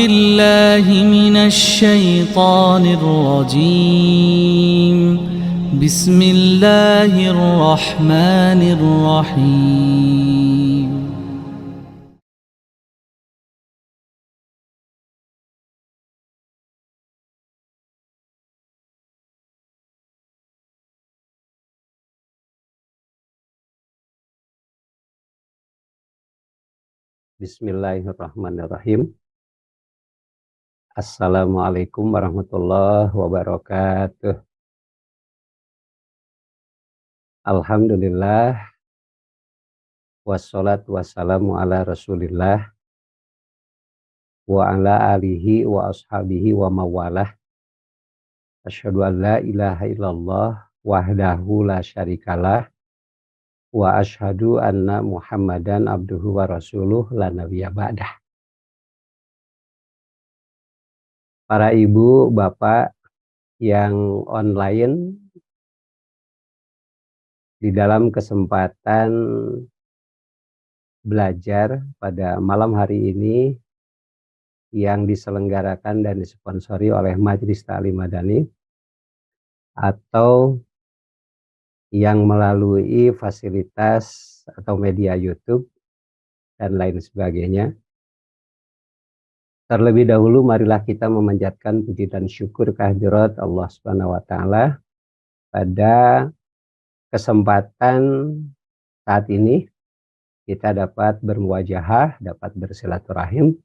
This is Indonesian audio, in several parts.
بالله من الشيطان الرجيم. بسم الله الرحمن الرحيم. Bismillahirrahmanirrahim. Assalamualaikum warahmatullahi wabarakatuh. Alhamdulillah, wassalatu wassalamu ala rasulillah wa ala alihi wa ashabihi wa mawalah. Asyhadu an la ilaha illallah wahdahu la syarikalah wa asyhadu anna Muhammadan abduhu wa rasuluh la nabiyya ba'dah. Para ibu, bapak yang online di dalam kesempatan belajar pada malam hari ini yang diselenggarakan dan disponsori oleh Majelis Ta'lim Madani atau yang melalui fasilitas atau media YouTube dan lain sebagainya. Terlebih dahulu marilah kita memanjatkan puji dan syukur kehadirat Allah Subhanahu wa taala pada kesempatan saat ini kita dapat bermuwajahah, dapat bersilaturahim,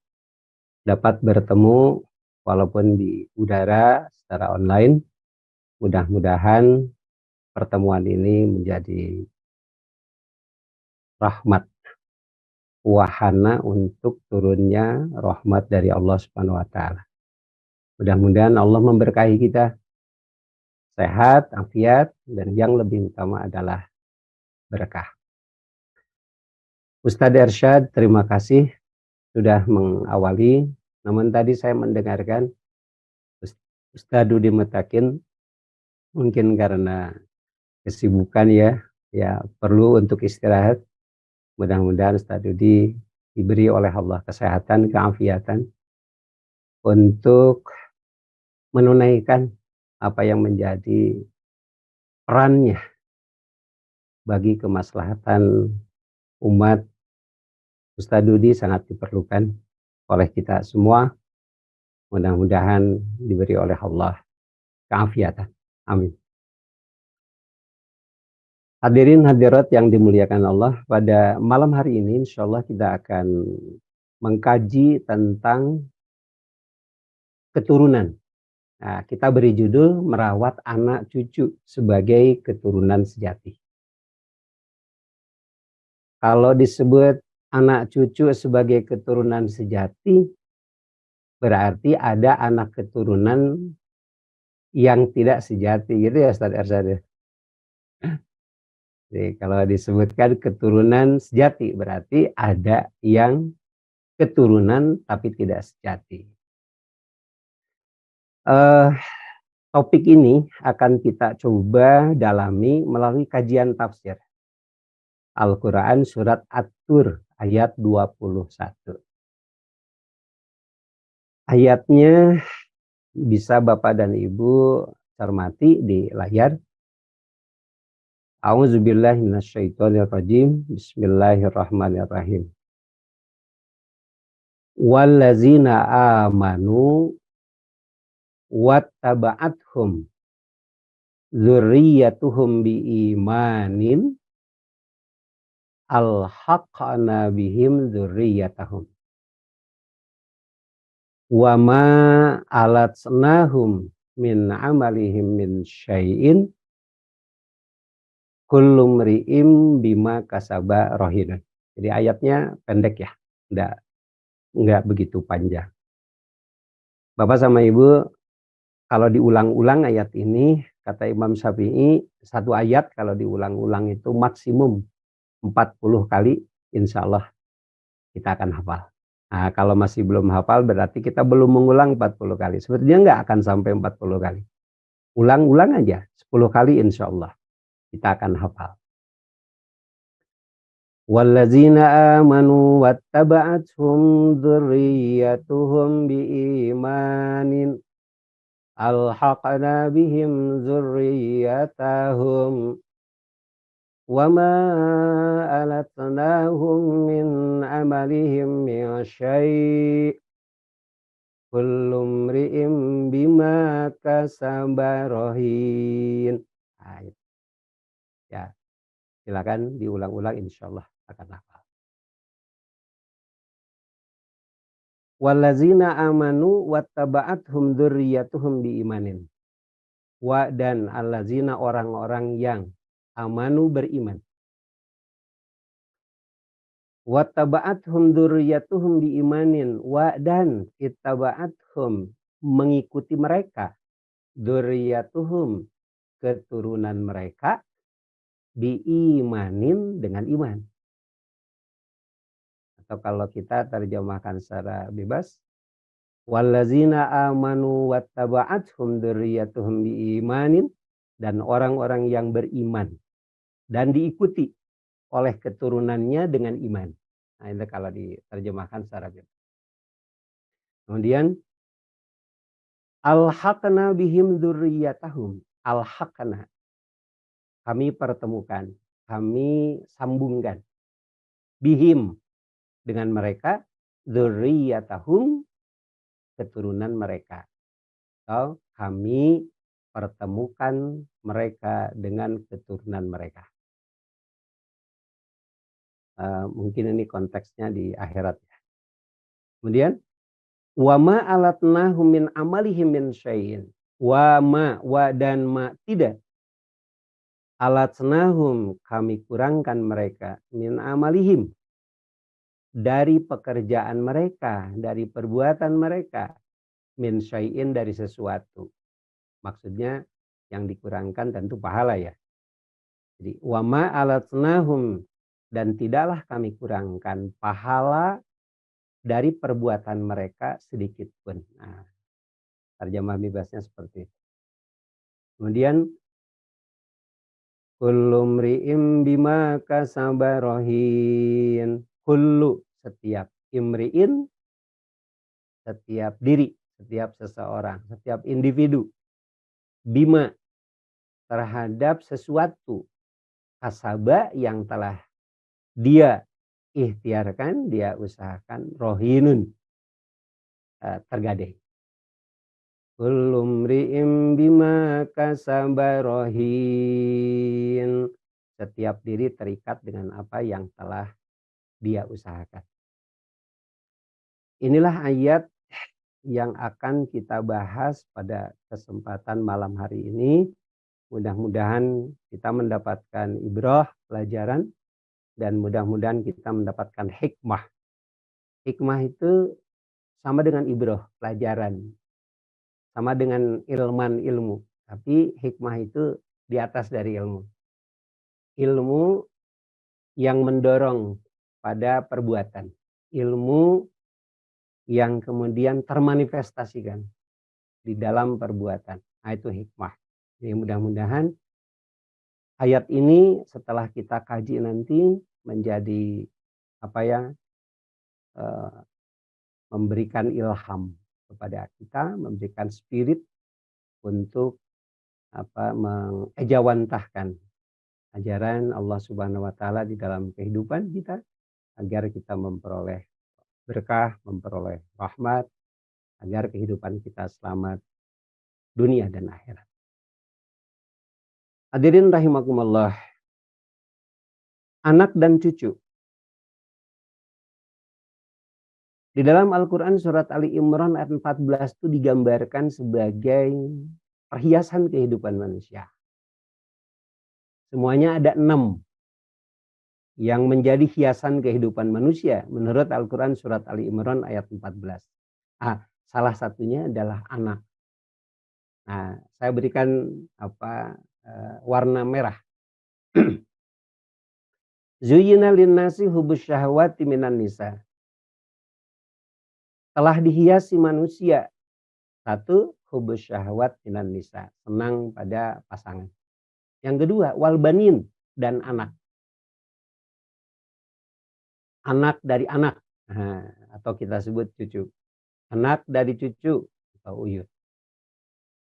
dapat bertemu walaupun di udara secara online. Mudah-mudahan pertemuan ini menjadi rahmat, wahana untuk turunnya rahmat dari Allah Subhanahu wa taala. Mudah-mudahan Allah memberkahi kita sehat, afiat, dan yang lebih utama adalah berkah. Ustadz Irsyad, terima kasih sudah mengawali. Namun tadi saya mendengarkan Ustadz Dudi Mutakin, mungkin karena kesibukan ya perlu untuk istirahat. Mudah-mudahan Ustadz Dudi diberi oleh Allah kesehatan, keafiatan untuk menunaikan apa yang menjadi perannya bagi kemaslahatan umat. Ustadz Dudi sangat diperlukan oleh kita semua. Mudah-mudahan diberi oleh Allah keafiatan. Amin. Hadirin hadirat yang dimuliakan Allah, pada malam hari ini insya Allah kita akan mengkaji tentang keturunan. Nah, kita beri judul merawat anak cucu sebagai keturunan sejati. Kalau disebut anak cucu sebagai keturunan sejati, berarti ada anak keturunan yang tidak sejati, gitu ya Ustadz Irsyad. Jadi kalau disebutkan keturunan sejati, berarti ada yang keturunan tapi tidak sejati. Topik ini akan kita coba dalami melalui kajian tafsir Al-Quran surat At-Tur ayat 21. Ayatnya bisa Bapak dan Ibu cermati di layar. A'udzubillahi minasyaitonirrajim. Bismillahirrahmanirrahim. Wallazina amanu wattaba'athum dzurriyyatuhum biimanin alhaqna bihim dzurriyyatahum wa ma alatsnahum min amalihim min syai'in kullu mri'im bima kasaba rahinun. Jadi ayatnya pendek ya, enggak begitu panjang. Bapak sama Ibu, kalau diulang-ulang ayat ini, kata Imam Syafi'i, satu ayat kalau diulang-ulang itu maksimum 40 kali, insya Allah kita akan hafal. Nah, kalau masih belum hafal berarti kita belum mengulang 40 kali. Sebetulnya nggak akan sampai 40 kali. Ulang-ulang aja 10 kali insya Allah kita akan hafal. Wallazina amanu wattaba'athum dzurriyyatuhum biimanin alhaqna bihim dzurriyyatahum wama alatnahum min amalihim min syai' kullu mri'in bima kasaba rahin. Nah, ya, silakan diulang-ulang insyaallah akan hafal. Wallazina amanu wattaba'athum dzurriyyatuhum biimanin. Dan allazina orang-orang yang amanu beriman. Wattaba'athum dzurriyyatuhum biimanin dan ittaba'athum mengikuti mereka dzurriyyatuhum keturunan mereka biimanin dengan iman. Atau kalau kita terjemahkan secara bebas, wallazina amanu wattaba'athum dzurriyyatuhum biimanin, dan orang-orang yang beriman dan diikuti oleh keturunannya dengan iman. Nah, itu kalau diterjemahkan secara bebas. Kemudian alhaqna bihim dzurriyyatahum. Alhaqna, kami pertemukan, kami sambungkan bihim dengan mereka, dzurriyyatahum keturunan mereka. Atau kami pertemukan mereka dengan keturunan mereka. Mungkin ini konteksnya di akhirat ya. Kemudian wama alatnahum min amalihim min syai'in. Wama dan ma tidak. Alatnahum kami kurangkan mereka min amalihim dari pekerjaan mereka, dari perbuatan mereka, min syai'in dari sesuatu. Maksudnya yang dikurangkan tentu pahala ya. Jadi wama alatnahum, dan tidaklah kami kurangkan pahala dari perbuatan mereka sedikit pun. Nah, terjemah bebasnya seperti itu. Kemudian kullu mri'in bima kasaba rahin. Kullu, setiap, imri'in setiap diri, setiap seseorang, setiap individu, bima terhadap sesuatu, kasaba yang telah dia ikhtiarkan, dia usahakan, rohinun tergadai. Kullu mri'in bima kasaba rahin. Setiap diri terikat dengan apa yang telah dia usahakan. Inilah ayat yang akan kita bahas pada kesempatan malam hari ini. Mudah-mudahan kita mendapatkan ibrah, pelajaran, dan mudah-mudahan kita mendapatkan hikmah. Hikmah itu sama dengan ibrah, pelajaran. Sama dengan ilman, ilmu. Tapi hikmah itu di atas dari ilmu. Ilmu yang mendorong pada perbuatan. Ilmu yang kemudian termanifestasikan di dalam perbuatan. Nah, itu hikmah. Jadi mudah-mudahan ayat ini setelah kita kaji nanti menjadi memberikan ilham kepada kita, memberikan spirit untuk mengejawantahkan ajaran Allah Subhanahu wa taala di dalam kehidupan kita agar kita memperoleh berkah, memperoleh rahmat, agar kehidupan kita selamat dunia dan akhirat. Hadirin rahimakumullah. Anak dan cucu. Di dalam Al-Quran surat Ali Imran ayat 14 itu digambarkan sebagai perhiasan kehidupan manusia. Semuanya ada 6 yang menjadi hiasan kehidupan manusia menurut Al-Quran surat Ali Imran ayat 14. Salah satunya adalah anak. Nah, saya berikan warna merah. Zuyyina linnasi hubbus syahwati minan nisa. Telah dihiasi manusia. 1, hubbus syahwat minan nisa, senang pada pasangan. Yang kedua, wal banin, dan anak. anak dari anak, atau kita sebut cucu. Anak dari cucu atau uyut.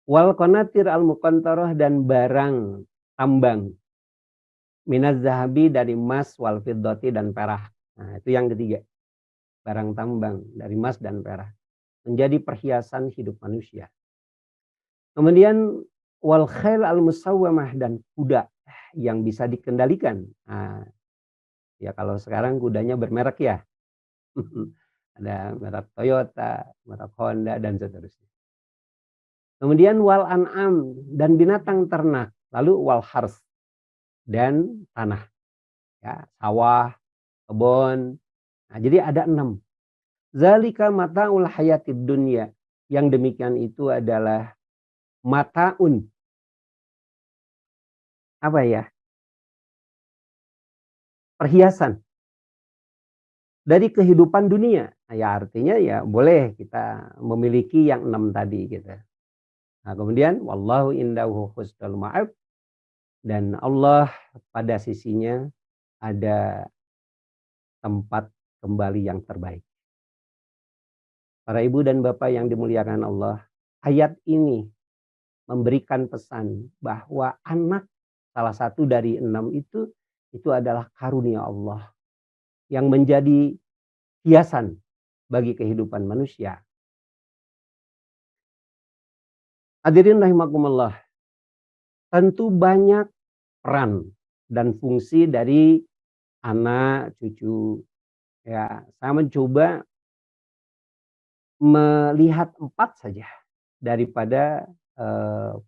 Wal qanatir al muqantarah, dan barang tambang. Minaz zahabi, dari emas, wal fiddati, dan perak. Nah, itu yang ketiga. Barang tambang dari emas dan perak. Menjadi perhiasan hidup manusia. Kemudian wal khail al musawwamah, dan kuda yang bisa dikendalikan. Nah, ya kalau sekarang kudanya bermerek ya. Ada merek Toyota, merek Honda, dan seterusnya. Kemudian wal an'am, dan binatang ternak. Lalu wal hars, dan tanah. Ya, sawah, kebun. Nah, jadi ada 6. Zalika mata'ul hayatid dunya. Yang demikian itu adalah mata'un. Apa ya? Perhiasan dari kehidupan dunia. Ya artinya ya boleh kita memiliki yang 6 tadi gitu. Nah, kemudian wallahu indahu husnul ma'ab, dan Allah pada sisinya ada tempat kembali yang terbaik. Para ibu dan bapak yang dimuliakan Allah, ayat ini memberikan pesan bahwa anak salah satu dari 6 itu adalah karunia Allah yang menjadi hiasan bagi kehidupan manusia. Hadirin rahimakumullah, tentu banyak peran dan fungsi dari anak, cucu. Ya, saya mencoba melihat 4 saja daripada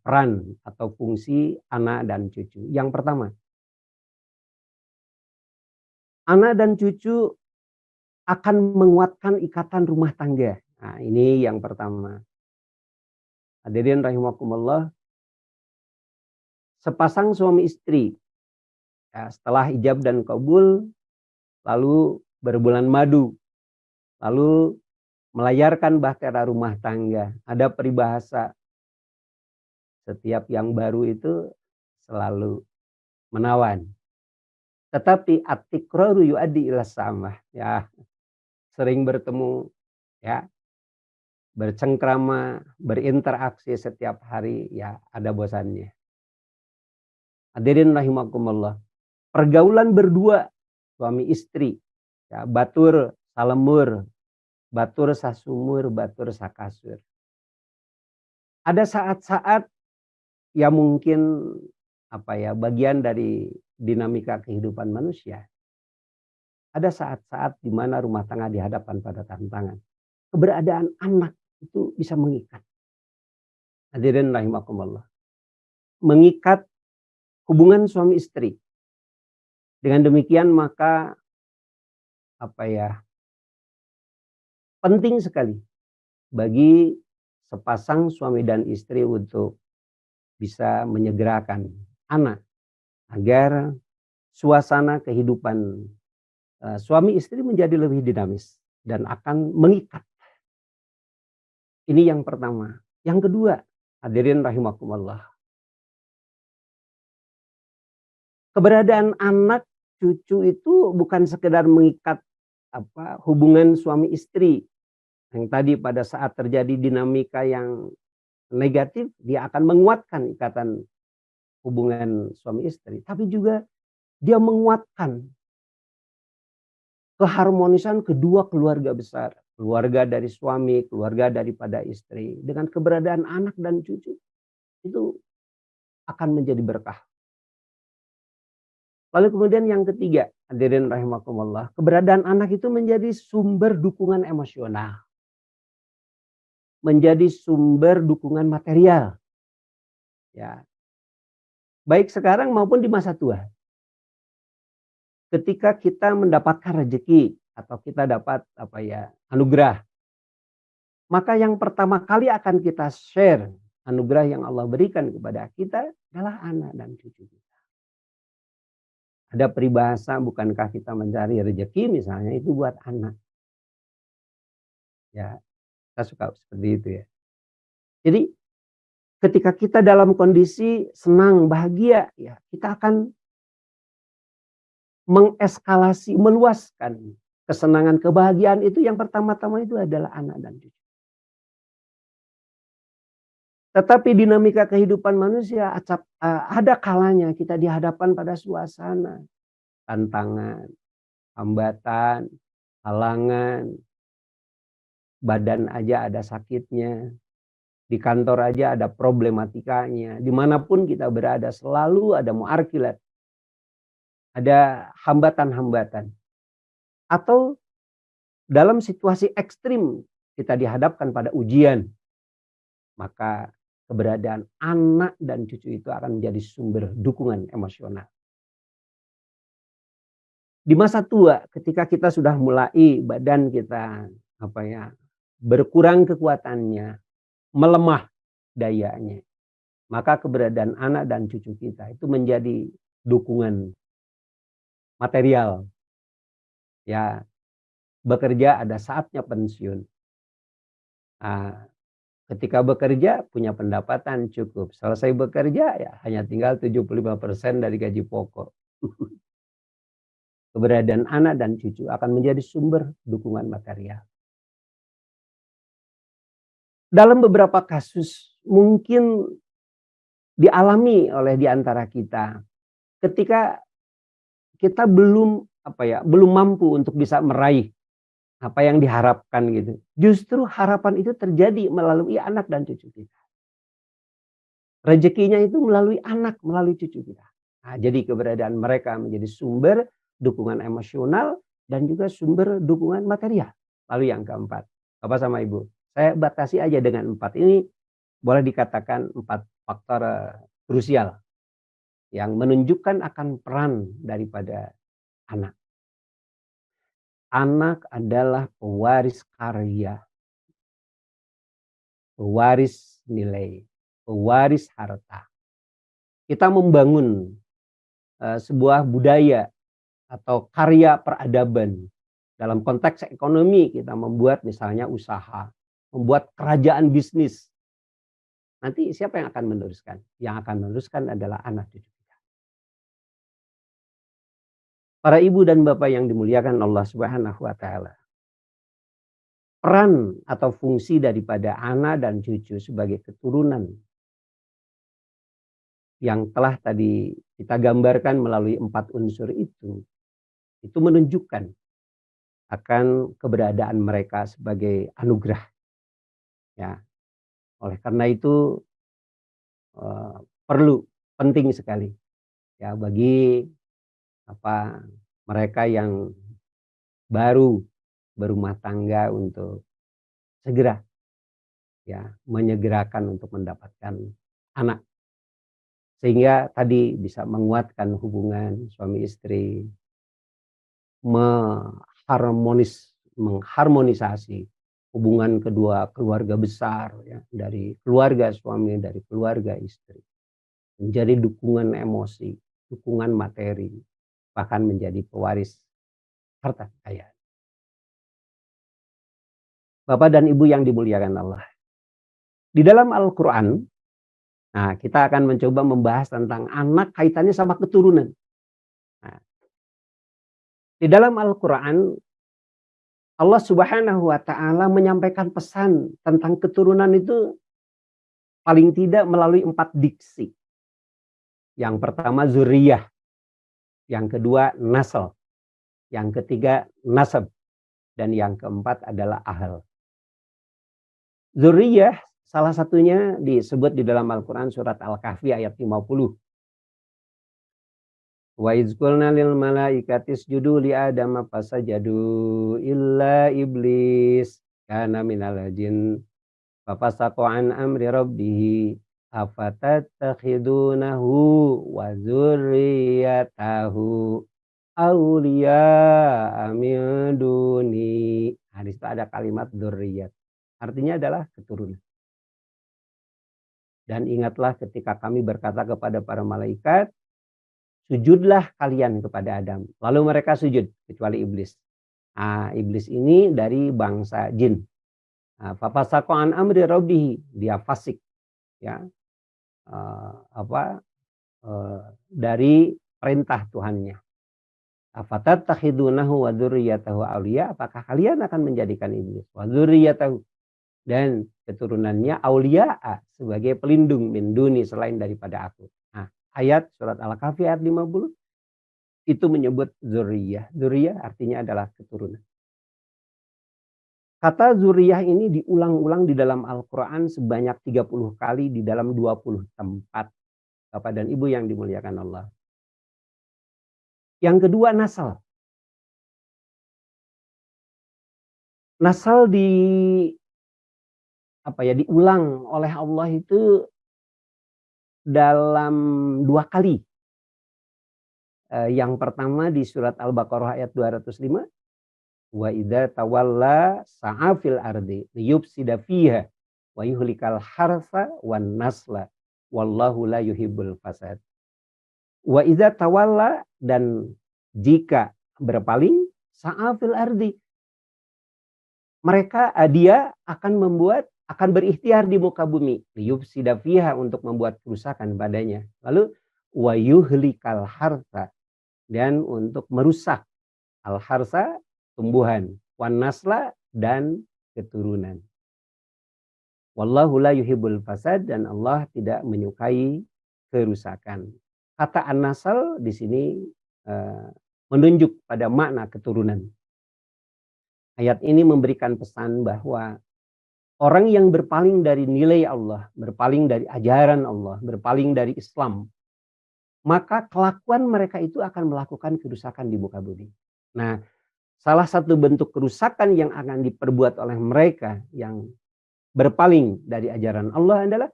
peran atau fungsi anak dan cucu. Yang pertama, anak dan cucu akan menguatkan ikatan rumah tangga. Nah, ini yang pertama. Hadirin rahimakumullah, sepasang suami istri, ya, setelah ijab dan kabul, lalu berbulan madu, lalu melayarkan bahtera rumah tangga. Ada peribahasa, setiap yang baru itu selalu menawan. Tetapi at-tikraru yu'addi ila samah. Ya, sering bertemu, ya, bercengkrama, berinteraksi setiap hari, ya ada bosannya. Hadirin rahimakumullah, pergaulan berdua suami istri, ya, batur salemur, batur sasumur, batur sakasur. Ada saat-saat ya mungkin bagian dari dinamika kehidupan manusia. Ada saat-saat di mana rumah tangga dihadapkan pada tantangan. Keberadaan anak itu bisa mengikat. Hadirin rahimakumullah, mengikat hubungan suami istri. Dengan demikian maka penting sekali bagi sepasang suami dan istri untuk bisa menyegerakan anak agar suasana kehidupan suami istri menjadi lebih dinamis dan akan mengikat. Ini yang pertama. Yang kedua, hadirin rahimakumullah, keberadaan anak cucu itu bukan sekedar mengikat hubungan suami istri yang tadi pada saat terjadi dinamika yang negatif dia akan menguatkan ikatan hubungan suami istri, tapi juga dia menguatkan keharmonisan kedua keluarga besar, keluarga dari suami, keluarga daripada istri. Dengan keberadaan anak dan cucu itu akan menjadi berkah. Lalu kemudian yang ketiga, hadirin rahimakumullah, keberadaan anak itu menjadi sumber dukungan emosional, menjadi sumber dukungan material, ya, baik sekarang maupun di masa tua. Ketika kita mendapatkan rezeki atau kita dapat anugerah, maka yang pertama kali akan kita share anugerah yang Allah berikan kepada kita adalah anak dan cucu kita. Ada peribahasa, bukankah kita mencari rezeki misalnya itu buat anak. Ya, kita suka seperti itu ya. Jadi ketika kita dalam kondisi senang, bahagia, ya kita akan mengeskalasi, meluaskan kesenangan, kebahagiaan itu yang pertama-tama itu adalah anak dan cucu. Tetapi dinamika kehidupan manusia ada kalanya kita dihadapkan pada suasana tantangan, hambatan, halangan, badan aja ada sakitnya, di kantor aja ada problematikanya, dimanapun kita berada selalu ada muarkilat, ada hambatan-hambatan. Atau dalam situasi ekstrim kita dihadapkan pada ujian, maka keberadaan anak dan cucu itu akan menjadi sumber dukungan emosional. Di masa tua ketika kita sudah mulai badan kita berkurang kekuatannya, melemah dayanya, maka keberadaan anak dan cucu kita itu menjadi dukungan material. Ya, bekerja ada saatnya pensiun. Nah, ketika bekerja punya pendapatan cukup. Selesai bekerja ya hanya tinggal 75% dari gaji pokok. Keberadaan anak dan cucu akan menjadi sumber dukungan material. Dalam beberapa kasus mungkin dialami oleh di antara kita ketika kita belum mampu untuk bisa meraih apa yang diharapkan gitu. Justru harapan itu terjadi melalui anak dan cucu kita. Rezekinya itu melalui anak, melalui cucu kita. Nah, jadi keberadaan mereka menjadi sumber dukungan emosional dan juga sumber dukungan material. Lalu yang keempat, Bapak sama Ibu, saya batasi aja dengan 4 ini, boleh dikatakan 4 faktor krusial yang menunjukkan akan peran daripada anak. Anak adalah pewaris karya, pewaris nilai, pewaris harta. Kita membangun sebuah budaya atau karya peradaban. Dalam konteks ekonomi kita membuat misalnya usaha, membuat kerajaan bisnis. Nanti siapa yang akan meneruskan? Yang akan meneruskan adalah anak cucu kita. Para ibu dan bapak yang dimuliakan Allah Subhanahu wa taala. Peran atau fungsi daripada anak dan cucu sebagai keturunan yang telah tadi kita gambarkan melalui 4 unsur itu menunjukkan akan keberadaan mereka sebagai anugerah. Ya, oleh karena itu penting sekali ya bagi mereka yang baru berumah tangga untuk segera ya menyegerakan untuk mendapatkan anak, sehingga tadi bisa menguatkan hubungan suami istri, mengharmonisasi hubungan kedua keluarga besar ya, dari keluarga suami, dari keluarga istri, menjadi dukungan emosi, dukungan materi, bahkan menjadi pewaris harta kekayaan. Bapak dan Ibu yang dimuliakan Allah, di dalam Al-Quran, nah kita akan mencoba membahas tentang anak kaitannya sama keturunan. Nah, di dalam Al-Quran, Allah Subhanahu wa taala menyampaikan pesan tentang keturunan itu paling tidak melalui 4 diksi. Yang pertama zuriyah, yang kedua nasl, yang ketiga nasab, dan yang keempat adalah ahl. Zuriyah salah satunya disebut di dalam Al-Quran surat Al-Kahfi ayat 50. Wa izqulna lil malaikati isjudu li adama fasajadu illa iblis kana minal jin fafasaqa an amri rabbih afatattakhidunahu wa dzurriyyatahu awliya'a min duni. Nah, di situ ada kalimat dzurriyyat. Artinya adalah keturunan. Dan ingatlah ketika kami berkata kepada para malaikat, sujudlah kalian kepada Adam. Lalu mereka sujud, kecuali iblis. Nah, iblis ini dari bangsa jin. Fafasaqa an amri rabbih, dia fasik. Ya, dari perintah Tuhannya. Afatattakhidunahu wa dzurriyyatahu awliya, apakah kalian akan menjadikan iblis wa dzurriyyatahu dan keturunannya auliya'a sebagai pelindung min duni selain daripada aku. Nah, ayat surat Al-Kahfi ayat 50 itu menyebut dzurriyyah. Dzurriyyah artinya adalah keturunan. Kata dzurriyyah ini diulang-ulang di dalam Al-Qur'an sebanyak 30 kali di dalam 20 tempat. Bapak dan Ibu yang dimuliakan Allah. Yang kedua nasal. Nasal diulang oleh Allah itu dalam 2 kali. Yang pertama di surat Al-Baqarah ayat 205. Wa idza tawalla sa'a fil ardi liyufsida fiha wa yuhlikal harsa wan nasla wallahu la yuhibbul fasad. Wa idza tawalla, dan jika berpaling, sa'a fil ardi, dia akan berikhtiar di muka bumi, liyufsida fiha, untuk membuat kerusakan padanya. Lalu wa yuhlikal harsa, dan untuk merusak al harsa, tumbuhan, wan nasla, dan keturunan. Wallahu la yuhibbul fasad, dan Allah tidak menyukai kerusakan. Kata an-nasal di sini menunjuk pada makna keturunan. Ayat ini memberikan pesan bahwa orang yang berpaling dari nilai Allah, berpaling dari ajaran Allah, berpaling dari Islam, maka kelakuan mereka itu akan melakukan kerusakan di muka bumi. Nah, salah satu bentuk kerusakan yang akan diperbuat oleh mereka yang berpaling dari ajaran Allah adalah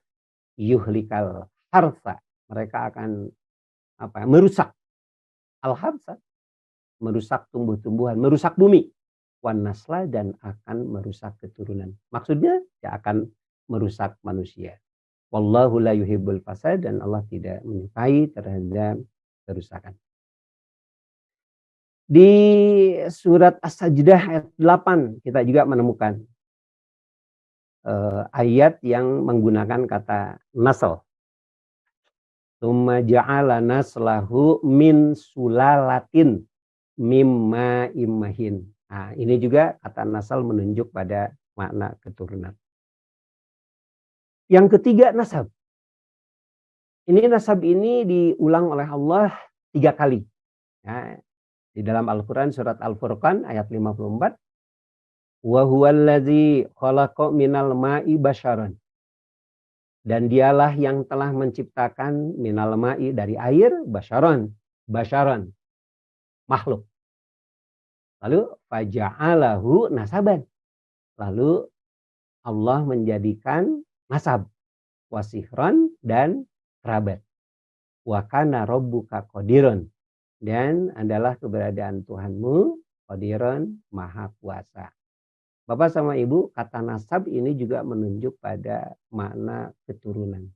yuhlikal harsa. Mereka akan merusak al-harsa, merusak tumbuh-tumbuhan, merusak bumi, wan nasla, dan akan merusak keturunan. Maksudnya ya akan merusak manusia. Wallahu la yuhibbul fasad, dan Allah tidak menyukai terhadap kerusakan. Di surat As-Sajdah ayat 8 kita juga menemukan ayat yang menggunakan kata nasl. Tsumma ja'ala naslahu min sulalatin mimma immahin. Nah, ini juga kata nasal menunjuk pada makna keturunan. Yang ketiga nasab. Nasab ini diulang oleh Allah 3 kali. Ya, di dalam Al-Quran surat Al-Furqan ayat 54. Wa huwallazi khalaqa minal ma'i basyaran. Dan dialah yang telah menciptakan minal ma'i, dari air, basyaran, makhluk. Lalu faja'alahu nasaban. Lalu Allah menjadikan nasab, wasihron, dan kerabat. Wa kana rabbuka qadiron, dan adalah keberadaan Tuhanmu qadiron, maha kuasa. Bapak sama Ibu, kata nasab ini juga menunjuk pada makna keturunan.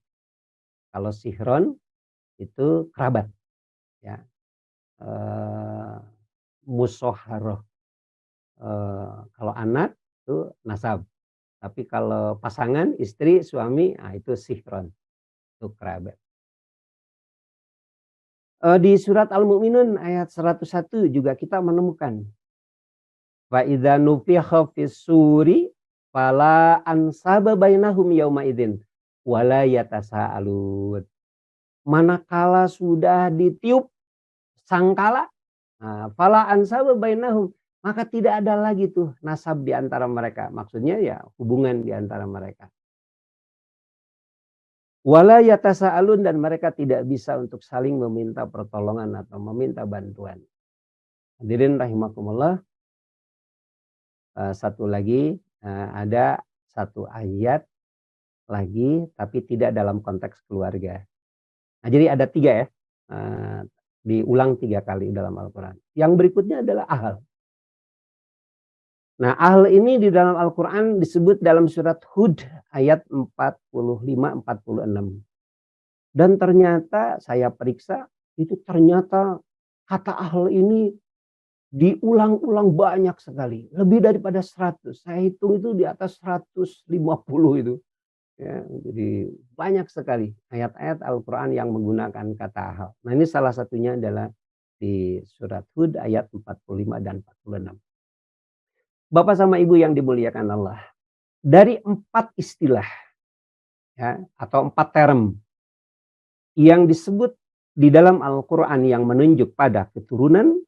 Kalau sihron itu kerabat, ya. Musoharoh, kalau anak itu nasab. Tapi kalau pasangan, istri, suami, itu sihron, itu kerabat. Di surat Al-Mu'minun ayat 101 juga kita menemukan wa idza nufikha fis suri fala ansaba bainahum yauma idzin wala yatasaalun. Manakala sudah ditiup sangkala, fala ansaba bainahum, maka tidak ada lagi tuh nasab di antara mereka. Maksudnya ya hubungan di antara mereka. Wala yatasaalun, dan mereka tidak bisa untuk saling meminta pertolongan atau meminta bantuan. Hadirin rahimakumullah. Satu lagi, ada satu ayat lagi tapi tidak dalam konteks keluarga. Nah, jadi ada 3 ya, diulang 3 kali dalam Al-Quran. Yang berikutnya adalah ahl. Nah, ahl ini di dalam Al-Quran disebut dalam surat Hud ayat 45-46. Dan ternyata saya periksa, itu ternyata kata ahl ini diulang-ulang banyak sekali. Lebih daripada 100. Saya hitung itu di atas 150 itu. Ya, jadi banyak sekali ayat-ayat Al-Quran yang menggunakan kata ahl. Nah, ini salah satunya adalah di surat Hud ayat 45 dan 46. Bapak sama Ibu yang dimuliakan Allah, dari 4 istilah ya atau 4 term yang disebut di dalam Al-Qur'an yang menunjuk pada keturunan,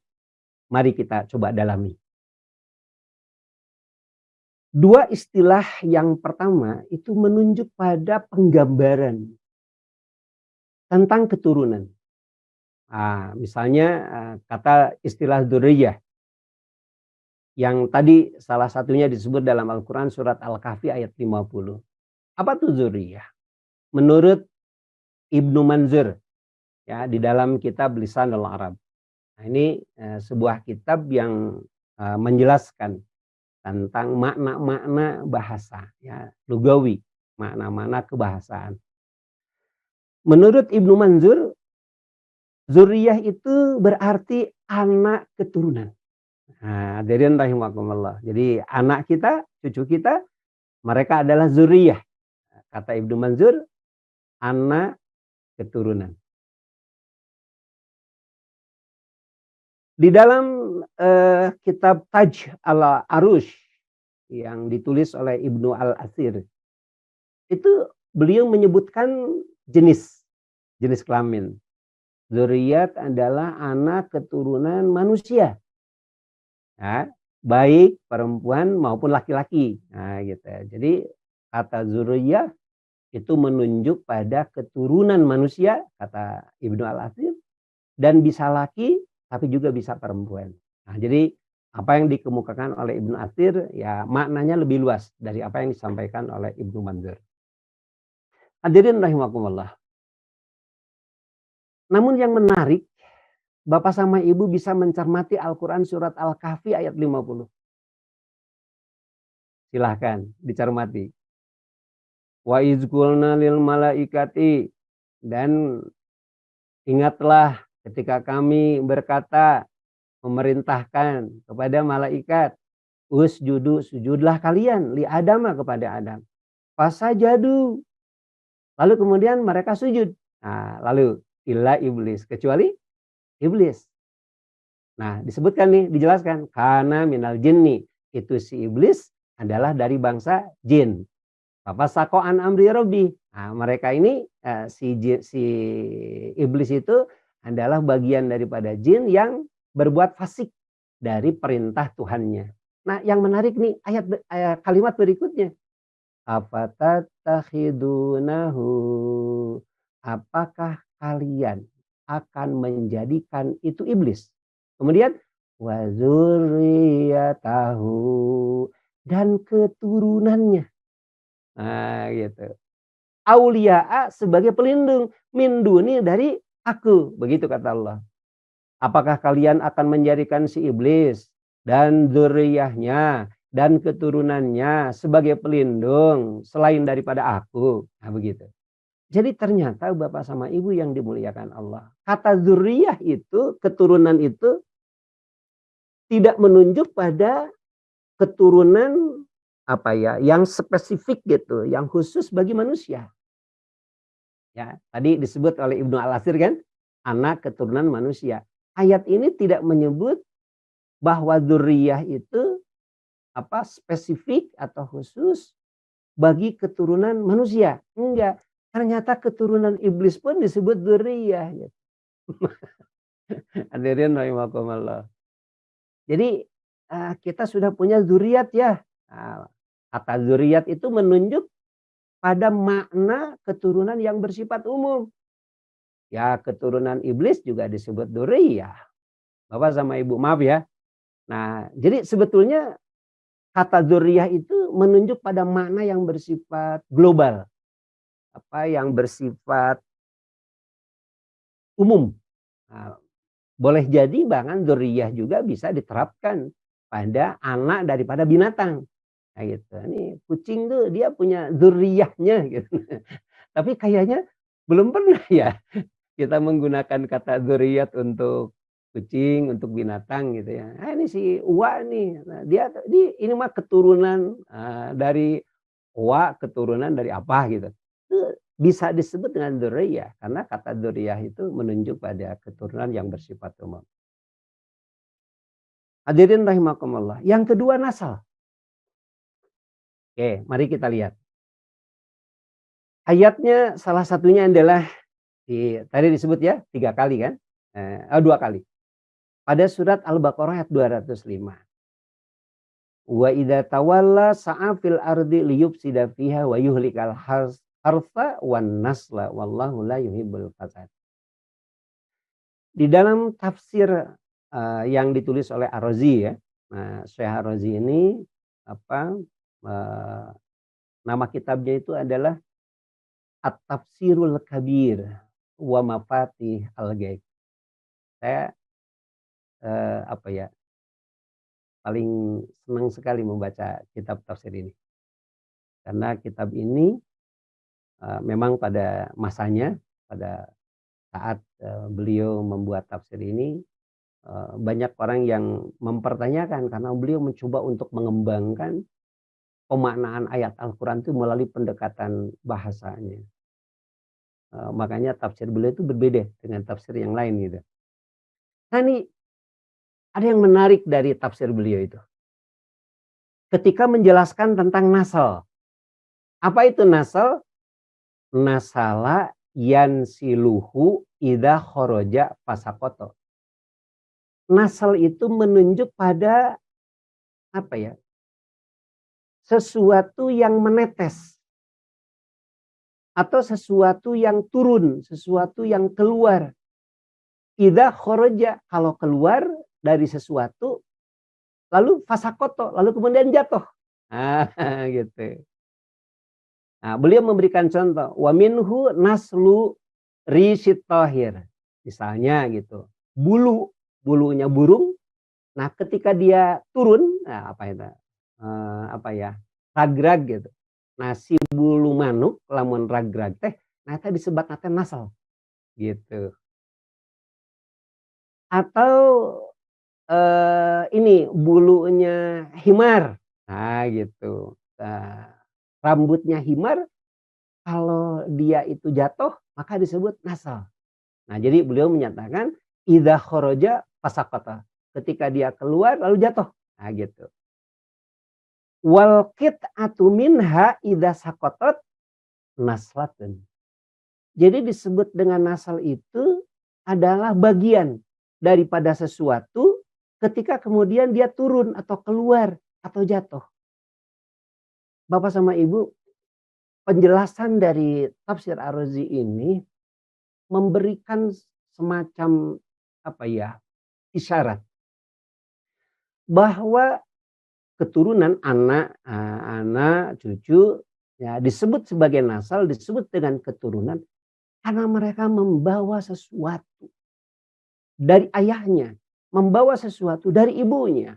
mari kita coba dalami. 2 istilah yang pertama itu menunjuk pada penggambaran tentang keturunan. Misalnya kata istilah dzurriyyah yang tadi salah satunya disebut dalam Al-Qur'an surat Al-Kahfi ayat 50. Apa tuh dzurriyyah? Menurut Ibnu Manzur ya di dalam kitab Lisanul Arab. Nah, ini sebuah kitab yang menjelaskan tentang makna-makna bahasa ya, lugawi, makna-makna kebahasaan. Menurut Ibnu Manzur, dzurriyyah itu berarti anak keturunan. Nah, hadirin rahimakumullah. Jadi anak kita, cucu kita, mereka adalah dzurriyyah. Kata Ibnu Manzur, anak keturunan. Di dalam kitab Taj al-Arush yang ditulis oleh Ibnu al-Athir, itu beliau menyebutkan jenis kelamin. Dzurriyyat adalah anak keturunan manusia. Ya, baik perempuan maupun laki-laki. Nah, gitu. Jadi kata dzurriyyah itu menunjuk pada keturunan manusia, kata Ibnu al-Athir, dan bisa laki tapi juga bisa perempuan. Nah, jadi apa yang dikemukakan oleh Ibnu Athir ya maknanya lebih luas dari apa yang disampaikan oleh Ibnu Manzur. Hadirin rahimakumullah. Namun yang menarik, Bapak sama Ibu bisa mencermati Al-Quran surat Al-Kahfi ayat 50. Silahkan dicermati. Wa izqulna lil malaikati, dan ingatlah ketika kami berkata, memerintahkan kepada malaikat, usjudu, sujudlah kalian li Adama, kepada Adam. Fasajadu, lalu kemudian mereka sujud. Nah, lalu illa iblis, kecuali iblis. Nah, disebutkan nih, dijelaskan, karena minal jinni, itu si iblis adalah dari bangsa jin. Fasaqo an amri rabbi. Nah, mereka ini si iblis itu adalah bagian daripada jin yang berbuat fasik dari perintah Tuhannya. Nah, yang menarik nih kalimat berikutnya. Afatattakhidunahu, apakah kalian akan menjadikan itu iblis? Kemudian wa dzurriyyatahu, dan keturunannya. Nah, gitu. Auliya'a, sebagai pelindung, min duni, dari aku, begitu kata Allah. Apakah kalian akan menjadikan si iblis dan dzurriyyahnya dan keturunannya sebagai pelindung selain daripada aku? Nah, begitu. Jadi ternyata Bapak sama Ibu yang dimuliakan Allah, kata dzurriyyah itu, keturunan itu tidak menunjuk pada keturunan yang spesifik gitu, yang khusus bagi manusia. Ya, tadi disebut oleh Ibnu al-Athir kan, anak keturunan manusia. Ayat ini tidak menyebut bahwa dzurriyyah itu spesifik atau khusus bagi keturunan manusia. Enggak. Ternyata keturunan iblis pun disebut dzurriyyah. Gitu. Hadirin rahimakumullah. Jadi kita sudah punya dzurriyyat ya. Kata dzurriyyat itu menunjuk pada makna keturunan yang bersifat umum. Ya, keturunan iblis juga disebut dzurriyyah. Bapak sama Ibu, maaf ya. Nah, jadi sebetulnya kata dzurriyyah itu menunjuk pada makna yang bersifat global. Yang bersifat umum. Nah, boleh jadi bahkan dzurriyyah juga bisa diterapkan pada anak daripada binatang. Nah, gitu. Ini kucing tuh dia punya dzurriyyahnya gitu. Tapi kayaknya belum pernah ya kita menggunakan kata dzurriyyat untuk kucing, untuk binatang gitu ya. Nah, ini si Uwa nih, nah, ini mah keturunan dari Uwa, keturunan dari apa gitu. Itu bisa disebut dengan dzurriyyah karena kata dzurriyyah itu menunjuk pada keturunan yang bersifat umum. Hadirin rahimakumullah. Yang kedua nasal. Oke, mari kita lihat. Ayatnya salah satunya adalah tadi disebut ya 3 kali kan? 2 kali. Pada surat Al-Baqarah ayat 205. Wa idza tawalla sa'a fil ardi liyufsida fiha wa yuhlikal harsa wan nasla wallahu la yuhibbul fasad. Di dalam tafsir yang ditulis oleh Ar-Razi ya. Nah, Syekh Ar-Razi ini nama kitabnya itu adalah At-Tafsirul Kabir wa Mafatih Al-Ghaib. Saya paling senang sekali membaca kitab tafsir ini. Karena kitab ini memang pada masanya, pada saat beliau membuat tafsir ini, banyak orang yang mempertanyakan karena beliau mencoba untuk mengembangkan pemaknaan ayat Al-Quran itu melalui pendekatan bahasanya. Makanya tafsir beliau itu berbeda dengan tafsir yang lain gitu. Nah ini ada yang menarik dari tafsir beliau itu. Ketika menjelaskan tentang nasal. Apa itu nasal? Nasala yansiluhu idza kharaja fasakoto. Nasal itu menunjuk pada sesuatu yang menetes. Atau sesuatu yang turun, sesuatu yang keluar. Idza kharaja, kalau keluar dari sesuatu lalu fasakoto, lalu kemudian jatuh. Gitu. Nah, beliau memberikan contoh, wa minhu naslu risyit thahir. Misalnya gitu. Bulunya burung. Nah, ketika dia turun, nah ragrag gitu. Nah, si bulu manuk lamun ragrag teh nah teh disebat teh nasal. Gitu. Atau ini bulunya himar. Nah, gitu. Nah, rambutnya himar kalau dia itu jatuh maka disebut nasal. Nah, jadi beliau menyatakan idza kharaja fasaqata. Ketika dia keluar lalu jatuh. Nah, gitu. Wal qit'atu minha idza saqatat naslatun. Jadi disebut dengan nasal itu adalah bagian daripada sesuatu ketika kemudian dia turun atau keluar atau jatuh. Bapak sama Ibu, penjelasan dari tafsir Ar-Razi ini memberikan semacam isyarat bahwa keturunan anak, cucu ya disebut sebagai nasal, disebut dengan keturunan karena mereka membawa sesuatu dari ayahnya, membawa sesuatu dari ibunya.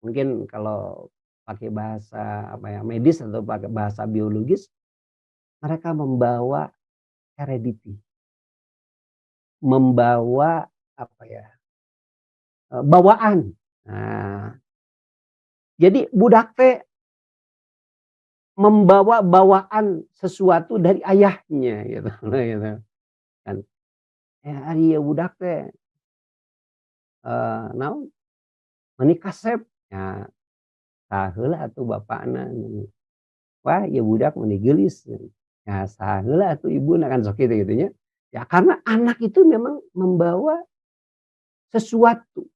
Mungkin kalau pakai bahasa medis atau pakai bahasa biologis, mereka membawa heredity, membawa bawaan. Nah, jadi budak teh membawa bawaan sesuatu dari ayahnya gitu. Kan ari budak teh naon menikah kasep ya saheula atuh bapakna. Wah, ya budak meni geulis. Ya saheula atuh ibuna kan sok kitu gitu nya. Ya karena anak itu memang membawa sesuatu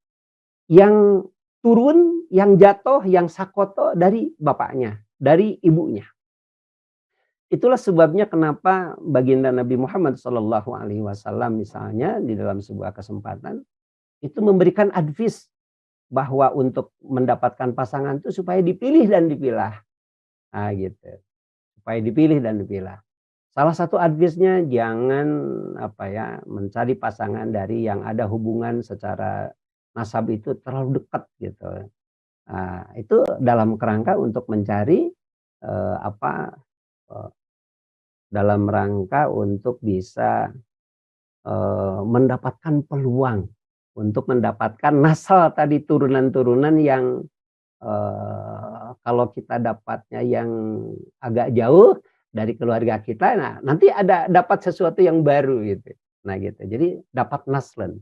yang turun, yang jatuh, yang sakoto dari bapaknya, dari ibunya. Itulah sebabnya kenapa baginda Nabi Muhammad SAW misalnya di dalam sebuah kesempatan itu memberikan advice bahwa untuk mendapatkan pasangan itu supaya dipilih dan dipilah. Nah, gitu. Supaya dipilih dan dipilah. Salah satu advice-nya jangan mencari pasangan dari yang ada hubungan secara nasab itu terlalu dekat gitu. Nah, itu dalam kerangka untuk mencari dalam rangka untuk bisa mendapatkan peluang untuk mendapatkan nasal tadi turunan-turunan yang kalau kita dapatnya yang agak jauh dari keluarga kita, nah nanti ada dapat sesuatu yang baru gitu. Nah gitu. Jadi dapat naslen.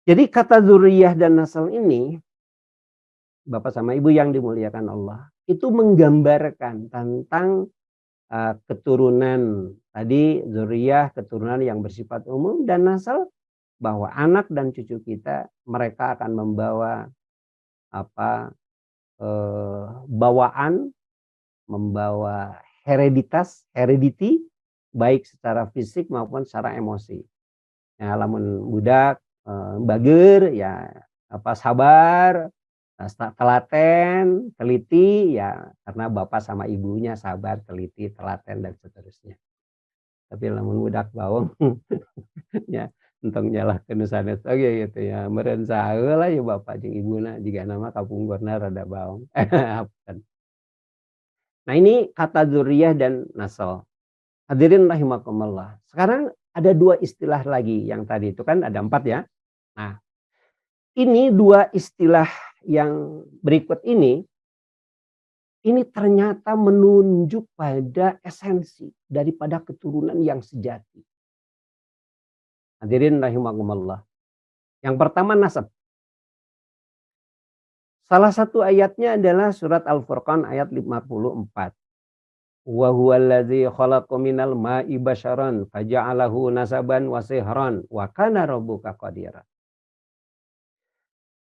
Jadi kata zuriyah dan nasal ini, Bapak sama Ibu yang dimuliakan Allah, itu menggambarkan tentang keturunan tadi, zuriyah keturunan yang bersifat umum, dan nasal bahwa anak dan cucu kita mereka akan membawa apa bawaan, membawa heredity baik secara fisik maupun secara emosi. Ya, lamun budak bager ya sabar, telaten, teliti ya karena bapak sama ibunya sabar, teliti, telaten dan seterusnya. Tapi lamun budak bawang ya entong nyalahkeun sanes oge gitu ya, meureun saheula ya bapak jeung ibuna jigana mah kapunggurna rada baong. Nah ini kata dzurriyyah dan nasl. Hadirin rahimakumullah. Sekarang ada 2 istilah lagi, yang tadi itu kan ada 4 ya. Nah, ini 2 istilah yang berikut ini ternyata menunjuk pada esensi daripada keturunan yang sejati. Hadirin rahimakumullah. Yang pertama nasab. Salah satu ayatnya adalah surat Al-Furqan ayat 54. Wa huwallazi khalaqa minal ma'i basyaran faja'alahu nasaban wa sihran wa kana rabbuka qadira.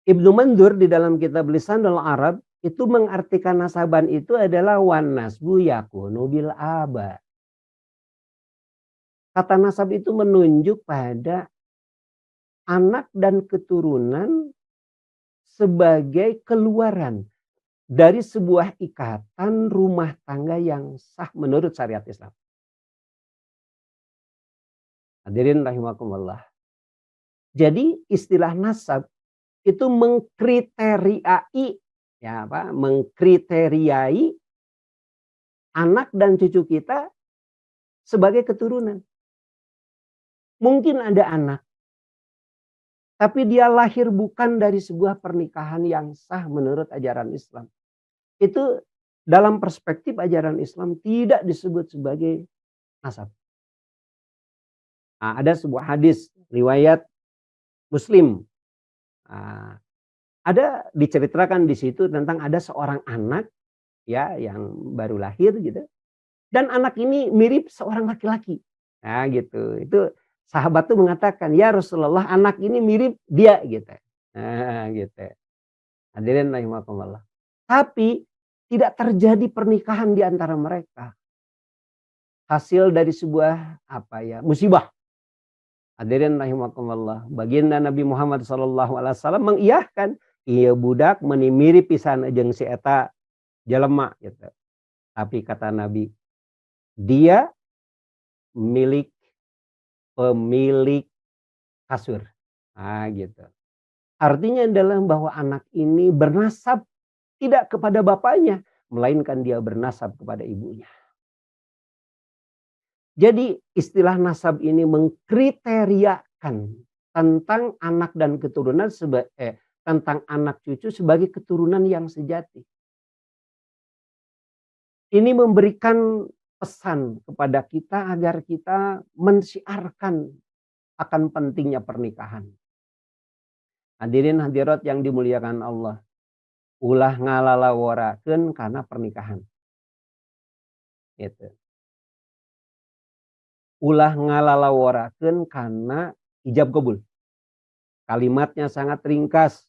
Ibnu Mandur di dalam kitab Lisanul Arab itu mengartikan nasaban itu adalah wan nasbu yakunu bil aba. Kata nasab itu menunjuk pada anak dan keturunan sebagai keluaran dari sebuah ikatan rumah tangga yang sah menurut syariat Islam. Hadirin rahimakumullah. Jadi istilah nasab itu mengkriteriai anak dan cucu kita sebagai keturunan. Mungkin ada anak, tapi dia lahir bukan dari sebuah pernikahan yang sah menurut ajaran Islam. Itu dalam perspektif ajaran Islam tidak disebut sebagai nasab. Nah, ada sebuah hadis riwayat Muslim. Nah, ada diceritakan di situ tentang ada seorang anak ya yang baru lahir gitu. Dan anak ini mirip seorang laki-laki. Nah, gitu. Itu sahabat tuh mengatakan, "Ya Rasulullah, anak ini mirip dia," gitu. Nah, gitu. Hadirin rahimakumullah. Tapi tidak terjadi pernikahan di antara mereka. Hasil dari sebuah musibah. Hadirin rahimakumullah. Baginda Nabi Muhammad SAW mengiyahkan, iya budak meni mirip pisan jeung si eta jelema gitu. Tapi kata Nabi, dia pemilik kasur. Nah, gitu. Artinya adalah bahwa anak ini bernasab tidak kepada bapaknya, melainkan dia bernasab kepada ibunya. Jadi istilah nasab ini mengkriteriakan tentang anak dan keturunan tentang anak cucu sebagai keturunan yang sejati. Ini memberikan pesan kepada kita agar kita mensiarkan akan pentingnya pernikahan. Hadirin hadirat yang dimuliakan Allah. Ulah ngalalaworakeun karena pernikahan. Gitu. Ulah ngalalaworakeun karena ijab kabul. Kalimatnya sangat ringkas.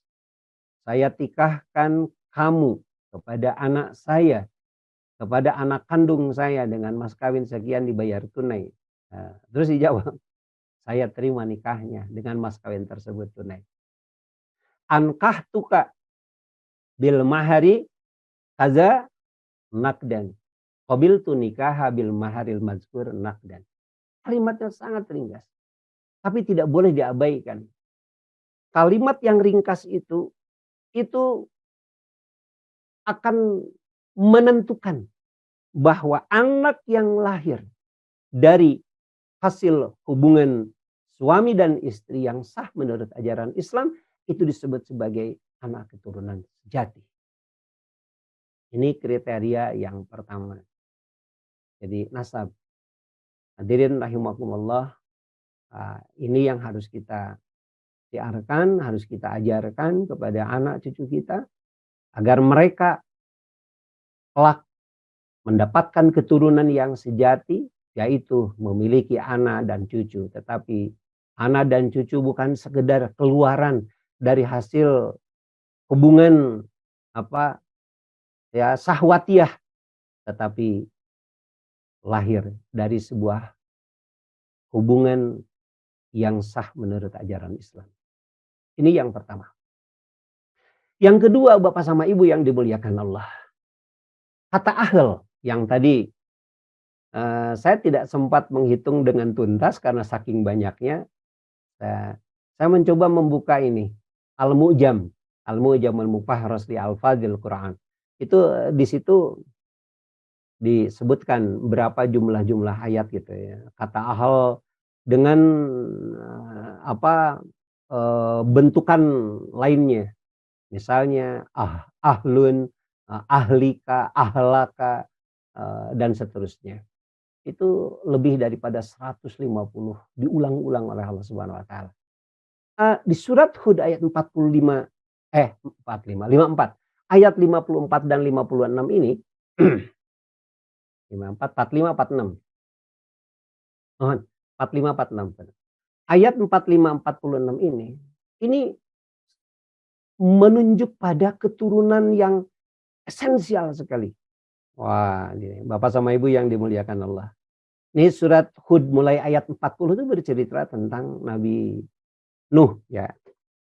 Saya tikahkan kamu kepada anak saya, kepada anak kandung saya dengan mas kawin sekian dibayar tunai. Nah, terus dijawab, saya terima nikahnya dengan mas kawin tersebut tunai. Ankah tuka bil mahari kaza nakdan. Qabil tu nikah bil maharil mazkur nakdan. Kalimatnya sangat ringkas. Tapi tidak boleh diabaikan. Kalimat yang ringkas itu akan menentukan bahwa anak yang lahir dari hasil hubungan suami dan istri yang sah menurut ajaran Islam itu disebut sebagai anak keturunan sejati. Ini kriteria yang pertama. Jadi nasab. Hadirin rahimakumullah, ini yang harus kita siarkan, harus kita ajarkan kepada anak cucu kita agar mereka kelak mendapatkan keturunan yang sejati, yaitu memiliki anak dan cucu. Tetapi anak dan cucu bukan sekedar keluaran dari hasil hubungan sahwatiyah, tetapi lahir dari sebuah hubungan yang sah menurut ajaran Islam. Ini yang pertama. Yang kedua, Bapak sama Ibu yang dimuliakan Allah. Kata ahl yang tadi saya tidak sempat menghitung dengan tuntas karena saking banyaknya. Saya mencoba membuka ini Al-Mu'jam al-Mufahras li Al-Fadhil Quran. Itu di situ disebutkan berapa jumlah ayat gitu ya. Kata ahl dengan bentukan lainnya. Misalnya ahlun, ahlika, ahlaka, dan seterusnya. Itu lebih daripada 150 diulang-ulang oleh Allah Subhanahu wa taala. Di surat Hud ayat 54 ayat 54 dan 56 ini 45 46. Mohon 45 46. Ayat 45 46 ini menunjuk pada keturunan yang esensial sekali. Wah, ini Bapak sama Ibu yang dimuliakan Allah. Ini surat Hud mulai ayat 40 itu bercerita tentang Nabi Nuh ya.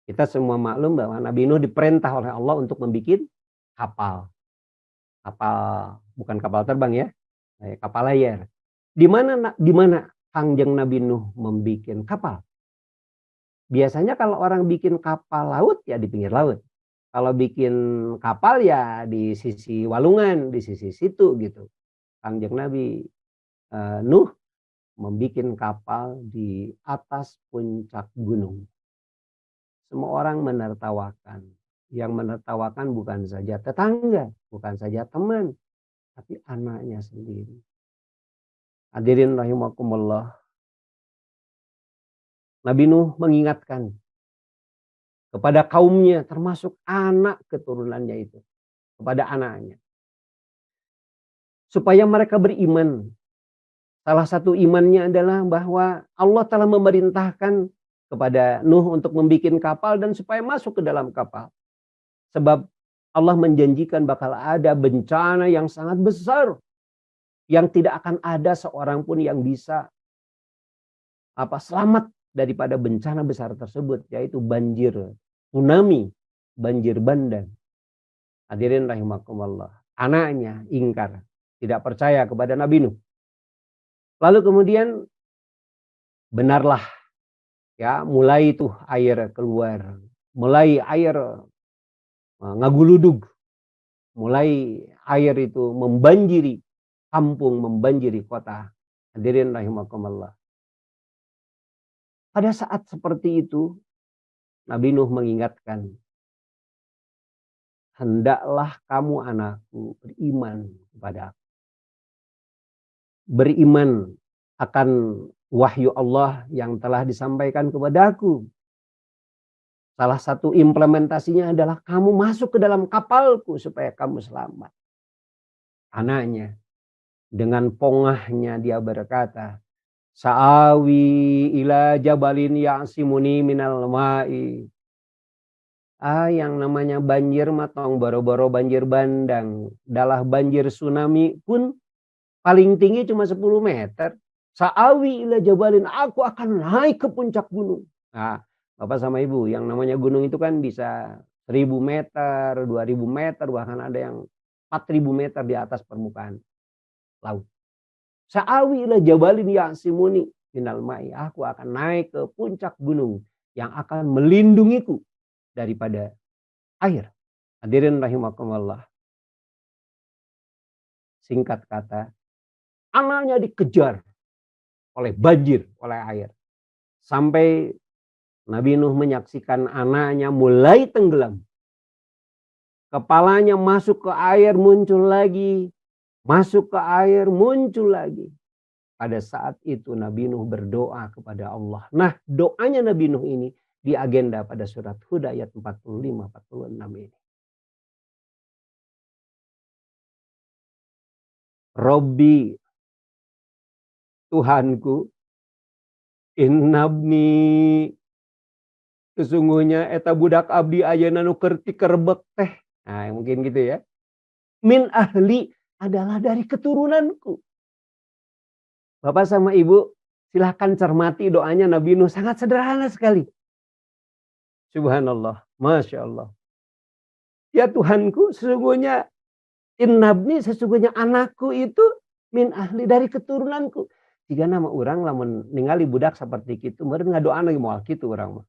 Kita semua maklum bahwa Nabi Nuh diperintah oleh Allah untuk membuat kapal. Kapal bukan kapal terbang ya. Kapal layar. Di mana Kangjeng Nabi Nuh membuat kapal? Biasanya kalau orang bikin kapal laut ya di pinggir laut. Kalau bikin kapal ya di sisi walungan, di sisi situ gitu. Kangjeng Nabi Nuh membuat kapal di atas puncak gunung. Semua orang menertawakan. Yang menertawakan bukan saja tetangga, bukan saja teman, tapi anaknya sendiri. Hadirin rahimakumullah. Nabi Nuh mengingatkan kepada kaumnya, termasuk anak keturunannya itu, kepada anaknya, supaya mereka beriman. Salah satu imannya adalah bahwa Allah telah memerintahkan kepada Nuh untuk membuat kapal dan supaya masuk ke dalam kapal. Sebab Allah menjanjikan bakal ada bencana yang sangat besar yang tidak akan ada seorang pun yang bisa selamat daripada bencana besar tersebut, yaitu banjir, tsunami, banjir bandang. Hadirin rahimakumullah. Anaknya ingkar, tidak percaya kepada Nabi Nuh. Lalu kemudian benarlah ya, mulai itu air keluar, mulai air ngaguludug, mulai air itu membanjiri kampung, membanjiri kota. Hadirin rahimakumullah. Pada saat seperti itu Nabi Nuh mengingatkan, hendaklah kamu anakku beriman kepada aku. Beriman akan wahyu Allah yang telah disampaikan kepadaku. Salah satu implementasinya adalah kamu masuk ke dalam kapalku supaya kamu selamat. Anaknya dengan pongahnya dia berkata, Sa'awi ila jabalin ya'simuni minal ma'i. Yang namanya banjir matong boro-boro banjir bandang. Dalah banjir tsunami pun paling tinggi cuma 10 meter. Sa'awi ila jabalin, aku akan naik ke puncak gunung. Nah, Bapak sama Ibu, yang namanya gunung itu kan bisa 1000 meter, 2000 meter, bahkan ada yang 4000 meter di atas permukaan laut. Sa'awi ila jabalin ya'simuni minal ma'i. Aku akan naik ke puncak gunung yang akan melindungiku daripada air. Hadirin rahimakumullah. Singkat kata, anaknya dikejar oleh banjir, oleh air. Sampai Nabi Nuh menyaksikan anaknya mulai tenggelam. Kepalanya masuk ke air, muncul lagi. Masuk ke air, muncul lagi. Pada saat itu Nabi Nuh berdoa kepada Allah. Nah, doanya Nabi Nuh ini di agenda pada surat Hud ayat 45-46 ini. Robbi, Tuhanku, innabni, sesungguhnya eta budak abdi ayeuna nu keur tikerbek teh. Nah, mungkin gitu ya. Min ahli, adalah dari keturunanku. Bapak sama Ibu, silahkan cermati doanya Nabi Nuh, sangat sederhana sekali. Subhanallah, Masya Allah. Ya Tuhanku, sesungguhnya innabni, sesungguhnya anakku itu min ahli, dari keturunanku. Jika nama orang lamun ningali budak seperti itu, meureun ngadoan lagi moal kitu urang mah.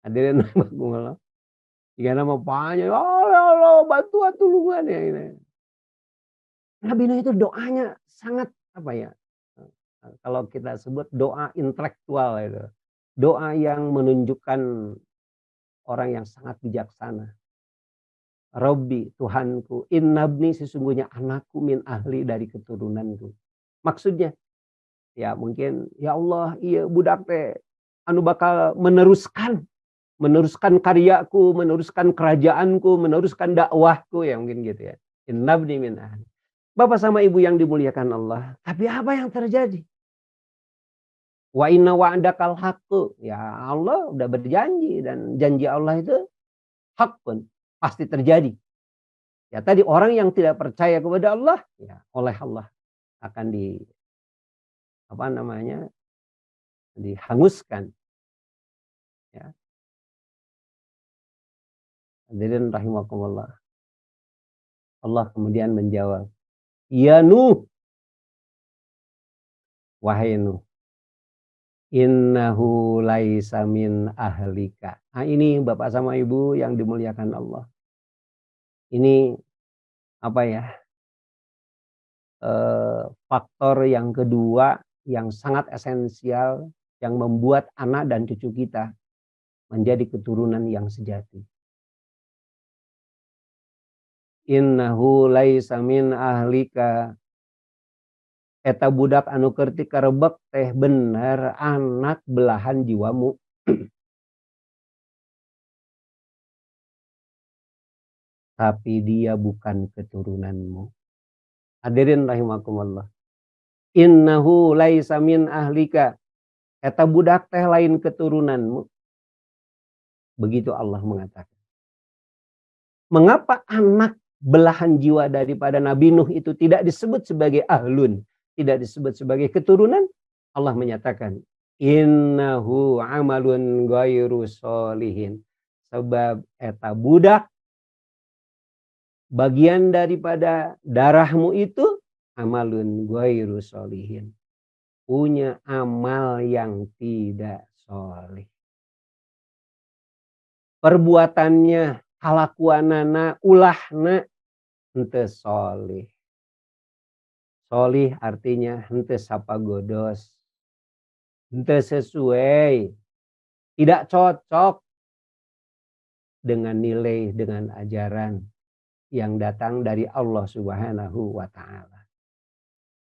Hadirin rahimakumullah. Jika nama panjang, ya Allah bantuan tulungan ya ini. Nabi Nuh itu doanya sangat apa ya? Kalau kita sebut doa intelektual itu. Doa yang menunjukkan orang yang sangat bijaksana. Robbi, Tuhanku, innabni, sesungguhnya anakku min ahli, dari keturunanku. Maksudnya, ya mungkin, ya Allah, iya budak teh anu bakal meneruskan karyaku, meneruskan kerajaanku, meneruskan dakwahku, ya mungkin gitu ya. Innabni min ahli. Bapak sama Ibu yang dimuliakan Allah, tapi apa yang terjadi? Wa inna wa'dakal haqqu. Ya Allah udah berjanji, dan janji Allah itu hak pun pasti terjadi. Ya tadi orang yang tidak percaya kepada Allah, ya oleh Allah akan dihanguskan. Ya. Hadirin rahimakumullah. Allah kemudian menjawab, ya Nuh, wahai Nuh, innahu laisa min ahlika. Nah ini Bapak sama Ibu yang dimuliakan Allah. Ini apa ya? Faktor yang kedua yang sangat esensial yang membuat anak dan cucu kita menjadi keturunan yang sejati. Innahu laisa min ahlika, eta budak anu keur tikerebek teh bener anak belahan jiwamu. Tapi dia bukan keturunanmu. Hadirin rahimakumullah. Innahu laisa min ahlika, eta budak teh lain keturunanmu. Begitu Allah mengatakan. Mengapa anak belahan jiwa daripada Nabi Nuh itu tidak disebut sebagai ahlun, tidak disebut sebagai keturunan? Allah menyatakan, innahu amalun ghairu sholihin. Sebab eta budak, bagian daripada darahmu itu amalun ghairu sholihin. Punya amal yang tidak sholih. Perbuatannya, kalakuanana, ulahna henteu sholih. Sholih artinya henteu sapagodos, henteu sesuai, tidak cocok dengan nilai, dengan ajaran yang datang dari Allah Subhanahu wa Ta'ala.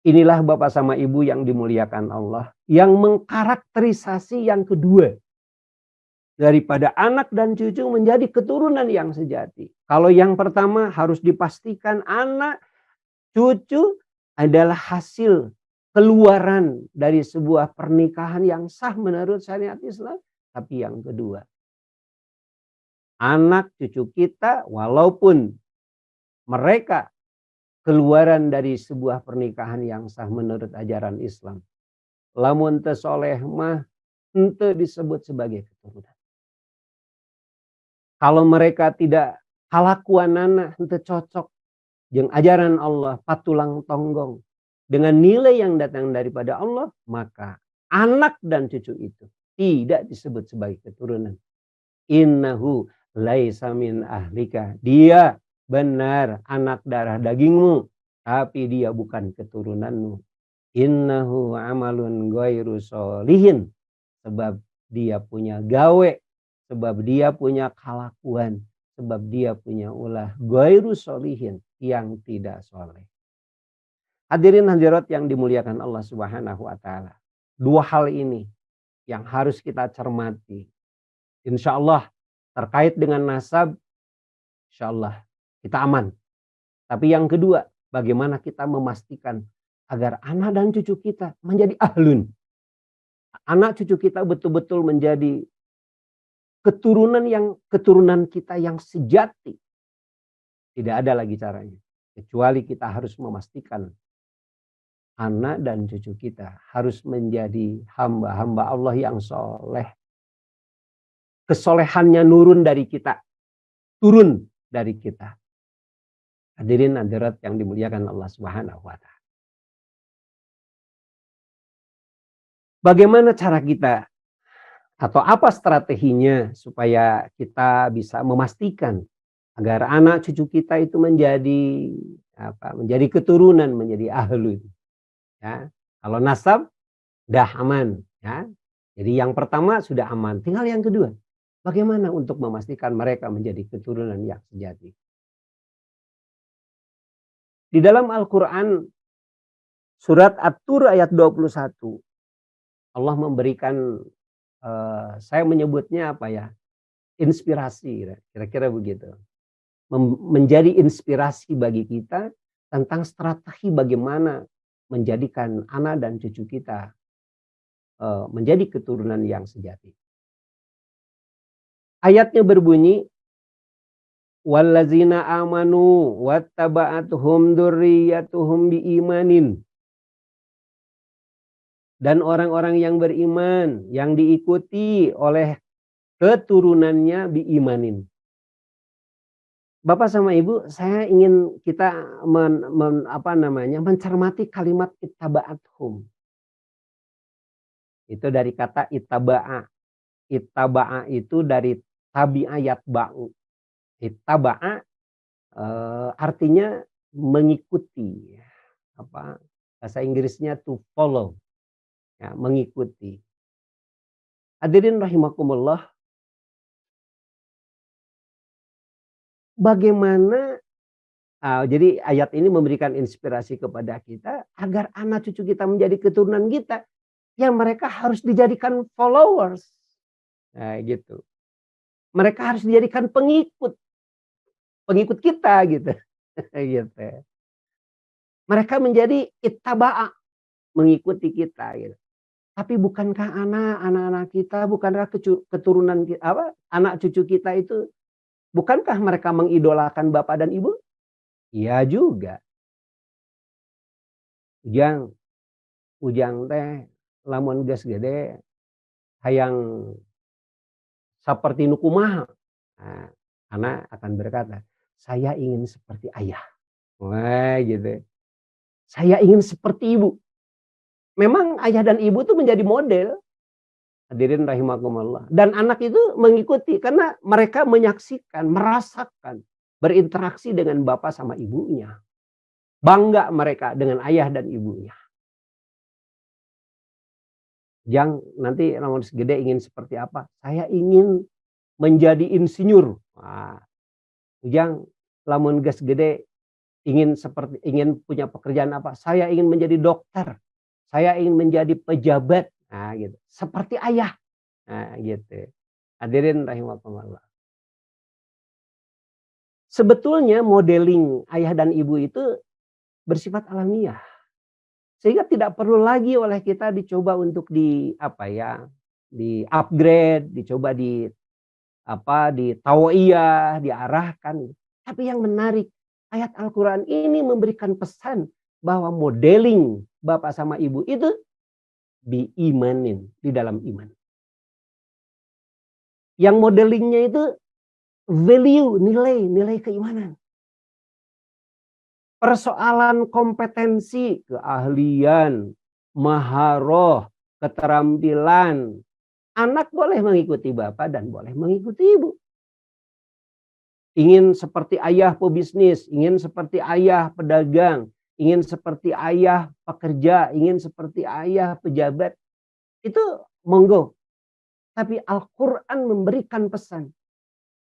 Inilah Bapak sama Ibu yang dimuliakan Allah, yang mengkarakterisasi yang kedua daripada anak dan cucu menjadi keturunan yang sejati. Kalau yang pertama harus dipastikan anak cucu adalah hasil keluaran dari sebuah pernikahan yang sah menurut syariat Islam. Tapi yang kedua, anak cucu kita walaupun mereka keluaran dari sebuah pernikahan yang sah menurut ajaran Islam, lamun teu soleh mah henteu disebut sebagai keturunan. Kalau mereka tidak kalakuanana henteu cocok jeung ajaran Allah, patulang tonggong dengan nilai yang datang daripada Allah, maka anak dan cucu itu tidak disebut sebagai keturunan. Innahu laisa min ahlika. Dia benar anak darah dagingmu, tapi dia bukan keturunanmu. Innahu amalun ghairu sholihin. Sebab dia punya gawe, sebab dia punya kelakuan, sebab dia punya ulah ghairu sholihin, yang tidak soleh. Hadirin hadirat yang dimuliakan Allah Subhanahu wa Ta'ala. Dua hal ini yang harus kita cermati. Insya Allah terkait dengan nasab, insya Allah kita aman. Tapi yang kedua, bagaimana kita memastikan agar anak dan cucu kita menjadi ahlun. Anak cucu kita betul-betul menjadi keturunan kita yang sejati. Tidak ada lagi caranya. Kecuali kita harus memastikan anak dan cucu kita harus menjadi hamba-hamba Allah yang soleh. Kesolehannya turun dari kita. Hadirin hadirat yang dimuliakan Allah Subhanahu wa Ta'ala. Bagaimana cara kita atau apa strateginya supaya kita bisa memastikan agar anak cucu kita itu menjadi keturunan, menjadi ahlun. Ya, kalau nasab dah aman, ya. Jadi yang pertama sudah aman, tinggal yang kedua. Bagaimana untuk memastikan mereka menjadi keturunan yang sejati? Di dalam Al-Quran surat At-Tur ayat 21, Allah memberikan, saya menyebutnya apa ya, inspirasi, kira-kira begitu. Menjadi inspirasi bagi kita tentang strategi bagaimana menjadikan anak dan cucu kita menjadi keturunan yang sejati. Ayatnya berbunyi, wallazina amanu wattaba'atuhum dzurriyyatuhum biimanin. Dan orang-orang yang beriman yang diikuti oleh keturunannya biimanin. Bapak sama Ibu, saya ingin kita mencermati kalimat ittaba'athum. Itu dari kata ittaba'a. Ittaba'a itu dari tabi'ah yatba'u. Ittaba'a artinya mengikuti. Bahasa Inggrisnya to follow. Ya, mengikuti. Hadirin rahimakumullah. Bagaimana jadi ayat ini memberikan inspirasi kepada kita agar anak cucu kita menjadi keturunan kita yang mereka harus dijadikan followers. Nah, gitu. Mereka harus dijadikan pengikut kita gitu. Gitu. Mereka menjadi ittaba'a, mengikuti kita gitu. Tapi bukankah anak-anak kita, bukankah keturunan kita, anak cucu kita itu, bukankah mereka mengidolakan bapak dan ibu? Iya juga. Ujang teh lamun geus gede hayang seperti nu kumaha. Nah, anak akan berkata, saya ingin seperti ayah. Wah, gitu. Saya ingin seperti ibu. Memang ayah dan ibu itu menjadi model. Hadirin rahimakumullah. Dan anak itu mengikuti karena mereka menyaksikan, merasakan, berinteraksi dengan bapak sama ibunya. Bangga mereka dengan ayah dan ibunya. Yang nanti namun segede ingin seperti apa? Saya ingin menjadi insinyur. Nah, yang lamun gas gede ingin punya pekerjaan apa? Saya ingin menjadi dokter. Saya ingin menjadi pejabat. Nah, gitu. Seperti ayah. Nah, gitu. Hadirin rahimakumullah. Sebetulnya modeling ayah dan ibu itu bersifat alamiah. Sehingga tidak perlu lagi oleh kita dicoba untuk di upgrade, dicoba di tawiyah, diarahkan. Tapi yang menarik, ayat Al-Quran ini memberikan pesan bahwa modeling bapak sama ibu itu diimanin, di dalam iman. Yang modelingnya itu value, nilai keimanan. Persoalan kompetensi, keahlian, maharoh, keterampilan. Anak boleh mengikuti bapak dan boleh mengikuti ibu. Ingin seperti ayah pebisnis, ingin seperti ayah pedagang, ingin seperti ayah pekerja, ingin seperti ayah pejabat. Itu monggo. Tapi Al-Quran memberikan pesan.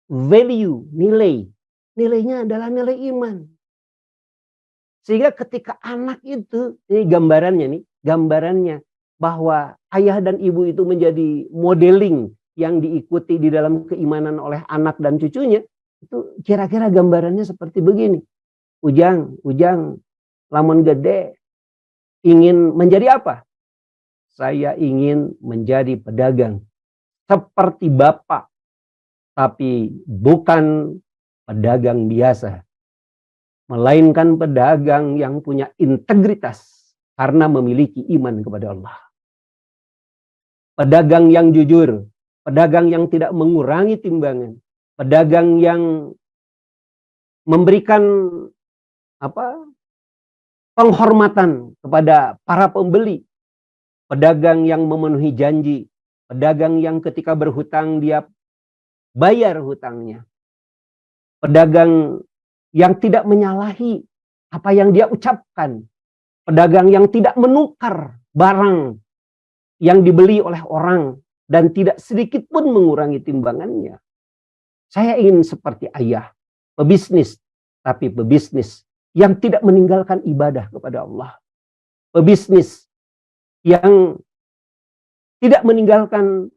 Value, nilai. Nilainya adalah nilai iman. Sehingga ketika anak itu, ini gambarannya bahwa ayah dan ibu itu menjadi modeling, yang diikuti di dalam keimanan oleh anak dan cucunya, itu kira-kira gambarannya seperti begini. Ujang, lamun gede, ingin menjadi apa? Saya ingin menjadi pedagang seperti Bapak, tapi bukan pedagang biasa, melainkan pedagang yang punya integritas karena memiliki iman kepada Allah. Pedagang yang jujur, pedagang yang tidak mengurangi timbangan, pedagang yang memberikan penghormatan kepada para pembeli, pedagang yang memenuhi janji, pedagang yang ketika berhutang dia bayar hutangnya, pedagang yang tidak menyalahi apa yang dia ucapkan, pedagang yang tidak menukar barang yang dibeli oleh orang dan tidak sedikit pun mengurangi timbangannya. Saya ingin seperti ayah, pebisnis, tapi pebisnis yang tidak meninggalkan ibadah kepada Allah. Pebisnis yang tidak meninggalkan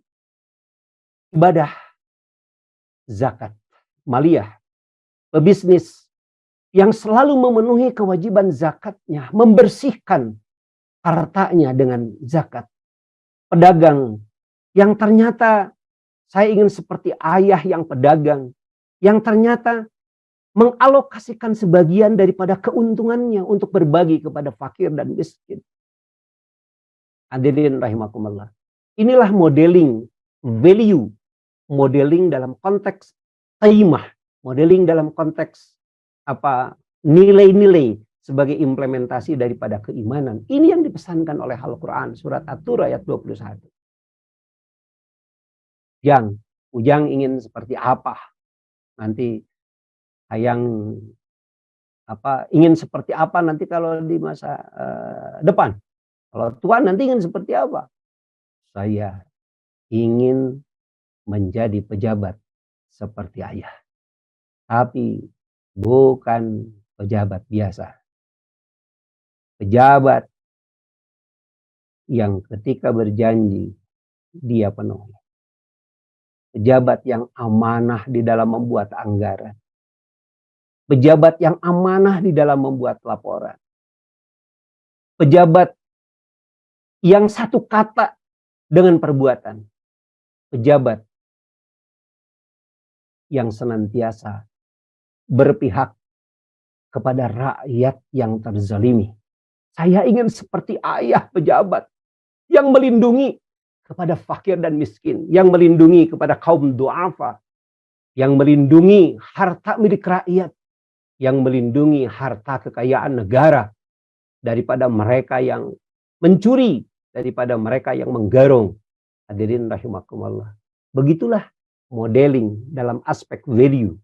ibadah, zakat, maliyah. Pebisnis yang selalu memenuhi kewajiban zakatnya, membersihkan hartanya dengan zakat. Pedagang yang ternyata saya ingin seperti ayah yang pedagang, yang ternyata mengalokasikan sebagian daripada keuntungannya untuk berbagi kepada fakir dan miskin. Hadirin rahimakumullah. Inilah modeling value, modeling dalam konteks qaimah, modeling dalam konteks nilai-nilai sebagai implementasi daripada keimanan. Ini yang dipesankan oleh Al-Quran surat At-Tur ayat 21. Ujang ingin seperti apa? Nanti Hayang ingin seperti apa nanti kalau di masa depan? Kalau Tuhan nanti ingin seperti apa? Saya ingin menjadi pejabat seperti ayah. Tapi bukan pejabat biasa. Pejabat yang ketika berjanji dia penuhi. Pejabat yang amanah di dalam membuat anggaran. Pejabat yang amanah di dalam membuat laporan. Pejabat yang satu kata dengan perbuatan. Pejabat yang senantiasa berpihak kepada rakyat yang terzalimi. Saya ingin seperti ayah pejabat yang melindungi kepada fakir dan miskin, yang melindungi kepada kaum du'afa, yang melindungi harta milik rakyat, yang melindungi harta kekayaan negara daripada mereka yang mencuri, daripada mereka yang menggarung. Hadirin rahimakumullah. Begitulah modeling dalam aspek value.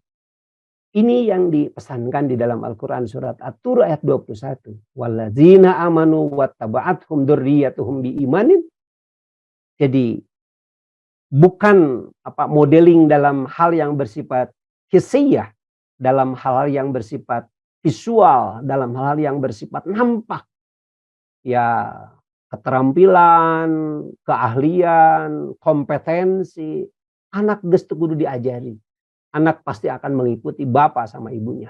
Ini yang dipesankan di dalam Al-Quran surat At-Tur ayat 21. Walladzina amanu wattaba'athum dzurriyyatuhum biimanin. Jadi bukan modeling dalam hal yang bersifat hissiyah, dalam hal yang bersifat visual, dalam hal yang bersifat nampak. Ya, keterampilan, keahlian, kompetensi, anak geus teu kudu diajari. Anak pasti akan mengikuti bapak sama ibunya.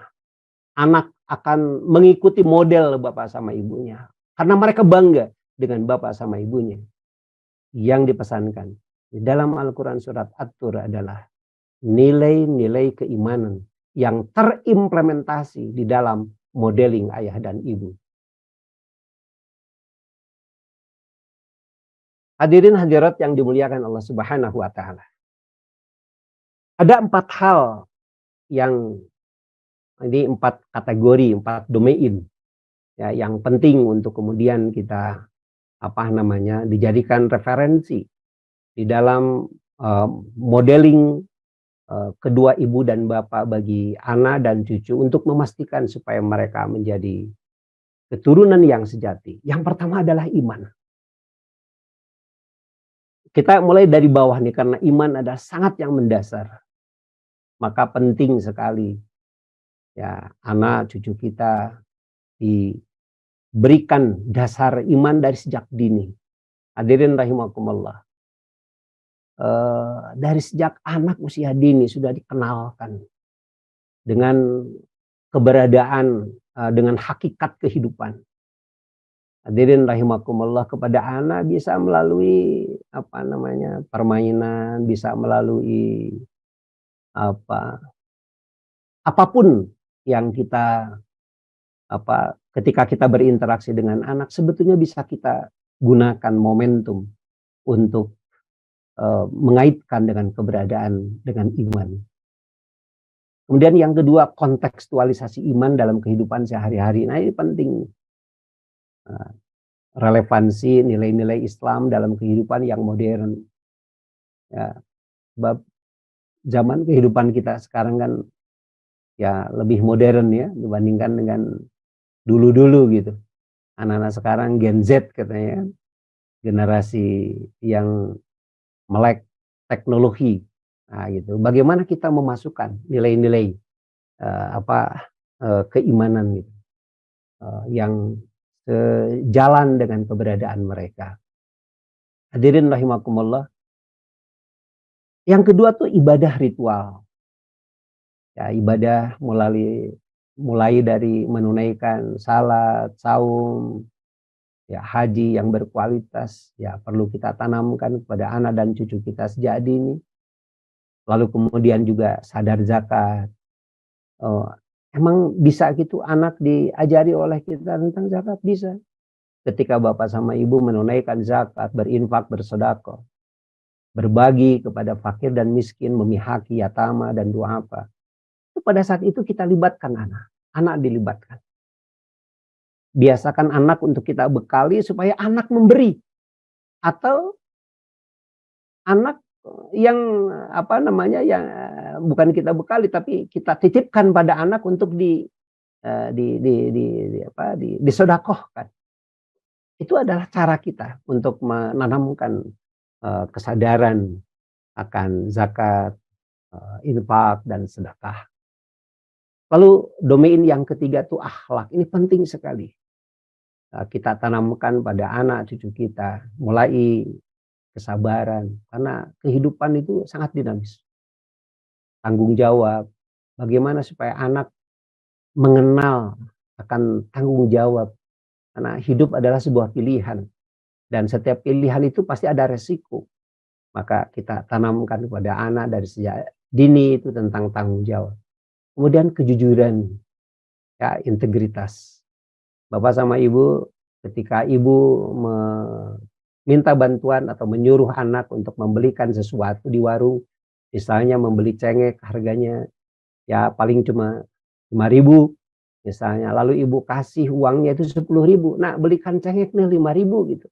Anak akan mengikuti model bapak sama ibunya. Karena mereka bangga dengan bapak sama ibunya. Yang dipesankan di dalam Al-Quran surat At-Tur adalah nilai-nilai keimanan yang terimplementasi di dalam modeling ayah dan ibu. Hadirin hadirat yang dimuliakan Allah Subhanahu wa Ta'ala. Ada 4 hal yang ini 4 kategori, 4 domain ya, yang penting untuk kemudian kita dijadikan referensi di dalam modeling kedua ibu dan bapak bagi anak dan cucu untuk memastikan supaya mereka menjadi keturunan yang sejati. Yang pertama adalah iman. Kita mulai dari bawah nih, karena iman adalah sangat yang mendasar. Maka penting sekali ya anak cucu kita diberikan dasar iman dari sejak dini. Hadirin rahimakumullah. dari sejak anak usia dini sudah dikenalkan dengan keberadaan, dengan hakikat kehidupan. Hadirin rahimakumullah, kepada anak bisa melalui permainan, bisa melalui apapun yang kita ketika kita berinteraksi dengan anak sebetulnya bisa kita gunakan momentum untuk mengaitkan dengan keberadaan dengan iman. Kemudian yang kedua, kontekstualisasi iman dalam kehidupan sehari-hari. Nah, ini penting. Relevansi nilai-nilai Islam dalam kehidupan yang modern. Ya, sebab zaman kehidupan kita sekarang kan ya lebih modern ya dibandingkan dengan dulu-dulu gitu. Anak-anak sekarang Gen Z katanya, generasi yang melek teknologi. Nah, gitu. Bagaimana kita memasukkan nilai-nilai keimanan gitu, yang sejalan dengan keberadaan mereka. Hadirin rahimakumullah. Yang kedua tuh ibadah ritual. Ya, ibadah mulai dari menunaikan salat, saum, ya haji yang berkualitas, ya perlu kita tanamkan kepada anak dan cucu kita sejak dini. Lalu kemudian juga sadar zakat. Emang bisa gitu anak diajari oleh kita tentang zakat? Bisa. Ketika bapak sama ibu menunaikan zakat, berinfak, bersedekah, berbagi kepada fakir dan miskin, memihaki yatama dan duafa. Itu pada saat itu kita libatkan anak dilibatkan. Biasakan anak untuk kita bekali supaya anak memberi. Atau anak yang yang bukan kita bekali tapi kita titipkan pada anak untuk disedekahkan. Itu adalah cara kita untuk menanamkan kesadaran akan zakat, infak dan sedekah. Lalu domain yang ketiga itu akhlak. Ini penting sekali. Kita tanamkan pada anak cucu kita mulai kesabaran, karena kehidupan itu sangat dinamis. Tanggung jawab, bagaimana supaya anak mengenal akan tanggung jawab, karena hidup adalah sebuah pilihan dan setiap pilihan itu pasti ada resiko. Maka kita tanamkan kepada anak dari sejak dini itu tentang tanggung jawab. Kemudian kejujuran, ya integritas. Bapak sama ibu, ketika ibu minta bantuan atau menyuruh anak untuk membelikan sesuatu di warung, misalnya membeli cengek harganya ya paling cuma 5.000 misalnya, lalu ibu kasih uangnya itu 10.000, nah belikan cengek nih 5.000 gitu.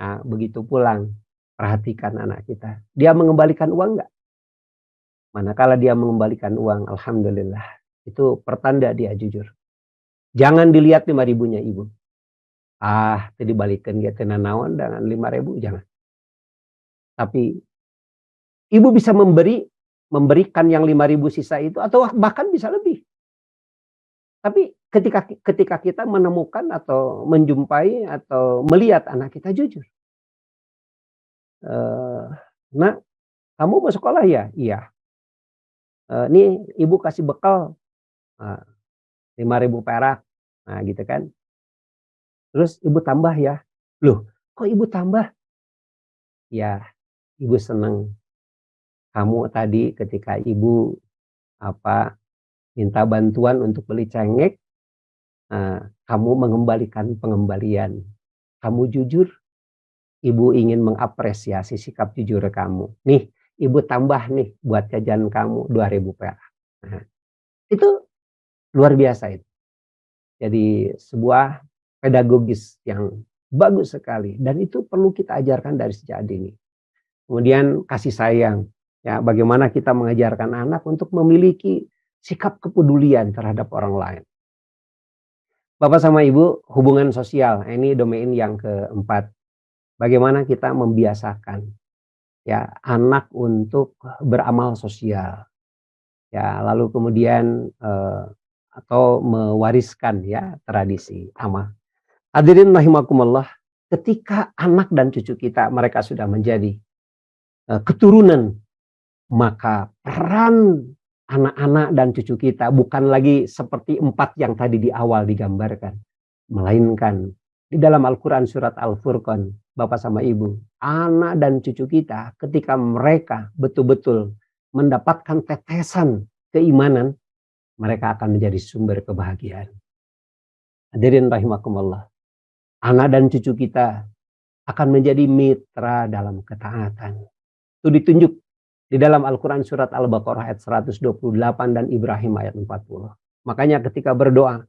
Nah begitu pulang, perhatikan anak kita, dia mengembalikan uang enggak? Manakala dia mengembalikan uang, alhamdulillah, itu pertanda dia jujur. Jangan dilihat 5.000-nya ibu. Tadi balikan dia tenanawan dengan 5.000, jangan. Tapi ibu bisa memberikan yang 5.000 sisa itu atau bahkan bisa lebih. Tapi ketika kita menemukan atau menjumpai atau melihat anak kita jujur. Nah, kamu mau sekolah ya? Iya. Nih ibu kasih bekal 5.000 perak. Nah gitu kan. Terus ibu tambah ya. Loh, kok ibu tambah? Ya, ibu senang. Kamu tadi ketika ibu minta bantuan untuk beli cengek, kamu mengembalikan pengembalian. Kamu jujur, ibu ingin mengapresiasi sikap jujur kamu. Nih, ibu tambah nih buat jajan kamu 2.000 perak. Nah, itu luar biasa itu. Jadi sebuah pedagogis yang bagus sekali dan itu perlu kita ajarkan dari sejak dini. Kemudian kasih sayang, ya bagaimana kita mengajarkan anak untuk memiliki sikap kepedulian terhadap orang lain. Bapak sama ibu, hubungan sosial, ini domain yang keempat. Bagaimana kita membiasakan ya anak untuk beramal sosial. Ya, lalu kemudian atau mewariskan ya tradisi amal. Hadirin rahimakumullah, ketika anak dan cucu kita mereka sudah menjadi keturunan, maka peran anak-anak dan cucu kita bukan lagi seperti 4 yang tadi di awal digambarkan, melainkan di dalam Al-Quran surat Al-Furqan, Bapak sama Ibu, anak dan cucu kita ketika mereka betul-betul mendapatkan tetesan keimanan, mereka akan menjadi sumber kebahagiaan. Hadirin rahimakumullah, anak dan cucu kita akan menjadi mitra dalam ketaatan. Itu ditunjuk di dalam Al-Quran surat Al-Baqarah ayat 128 dan Ibrahim ayat 40. Makanya ketika berdoa,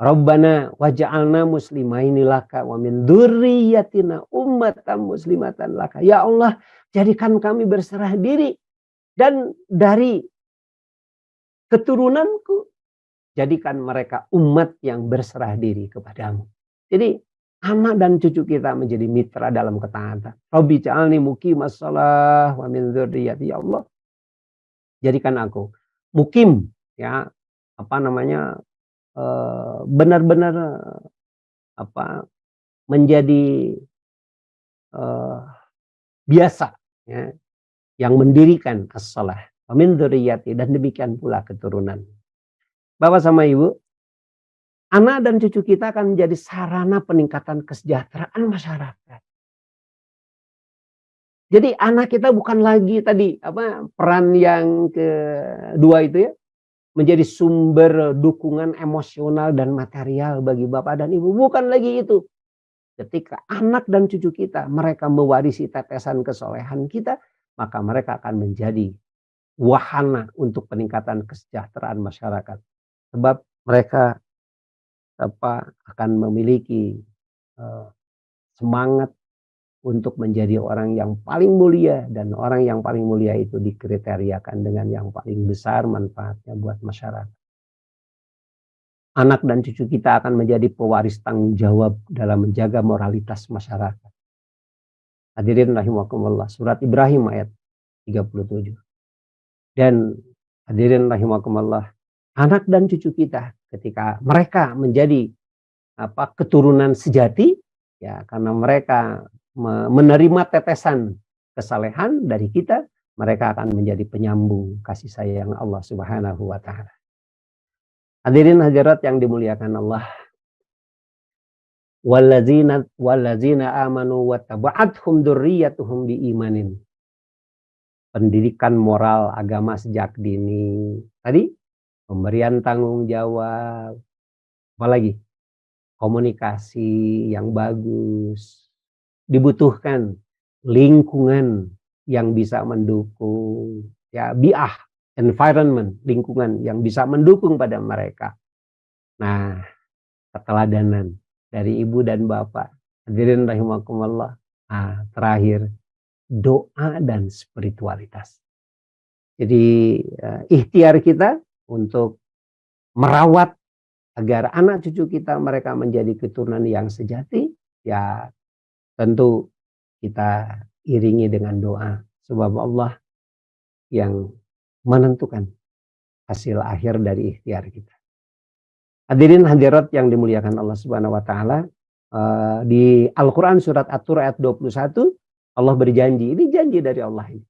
Rabbana waj'alna muslimaini laka wa min dzurriyyatina ummatan muslimatan laka. Ya Allah, jadikan kami berserah diri dan dari keturunanku, jadikan mereka umat yang berserah diri kepadamu. Jadi anak dan cucu kita menjadi mitra dalam ketaatan. Rabbi ja'alni muqimas shalah wa min dzurriyyati. Ya Allah, jadikan aku mukim, ya, benar-benar menjadi biasa, ya, yang mendirikan as-shalah wa min dzurriyyati, dan demikian pula keturunan. Bapak sama Ibu, anak dan cucu kita akan menjadi sarana peningkatan kesejahteraan masyarakat. Jadi anak kita bukan lagi tadi peran yang kedua itu, ya, menjadi sumber dukungan emosional dan material bagi Bapak dan Ibu. Bukan lagi itu. Ketika anak dan cucu kita mereka mewarisi tetesan kesolehan kita, maka mereka akan menjadi wahana untuk peningkatan kesejahteraan masyarakat. Sebab mereka akan memiliki semangat untuk menjadi orang yang paling mulia, dan orang yang paling mulia itu dikriteriakan dengan yang paling besar manfaatnya buat masyarakat. Anak dan cucu kita akan menjadi pewaris tanggung jawab dalam menjaga moralitas masyarakat. Hadirin rahimakumullah, surat Ibrahim ayat 37. Dan hadirin rahimakumullah, anak dan cucu kita ketika mereka menjadi keturunan sejati, ya, karena mereka menerima tetesan kesalehan dari kita, mereka akan menjadi penyambung kasih sayang Allah Subhanahu wa taala. Hadirin hadirat yang dimuliakan Allah. Wallazina amanu wattaba'athum dzurriyyatuhum biimanin. Pendidikan moral agama sejak dini. Tadi pemberian tanggung jawab, apalagi komunikasi yang bagus. Dibutuhkan lingkungan yang bisa mendukung, ya, bi'ah, environment, lingkungan yang bisa mendukung pada mereka. Nah, keteladanan dari ibu dan bapak. Hadirin rahimakumullah. Nah, terakhir, doa dan spiritualitas. Jadi ikhtiar kita untuk merawat agar anak cucu kita mereka menjadi keturunan yang sejati, ya, tentu kita iringi dengan doa, sebab Allah yang menentukan hasil akhir dari ikhtiar kita. Hadirin hadirat yang dimuliakan Allah Subhanahu wa taala, di Al-Qur'an surat At-Tur ayat 21, Allah berjanji, ini janji dari Allah ini,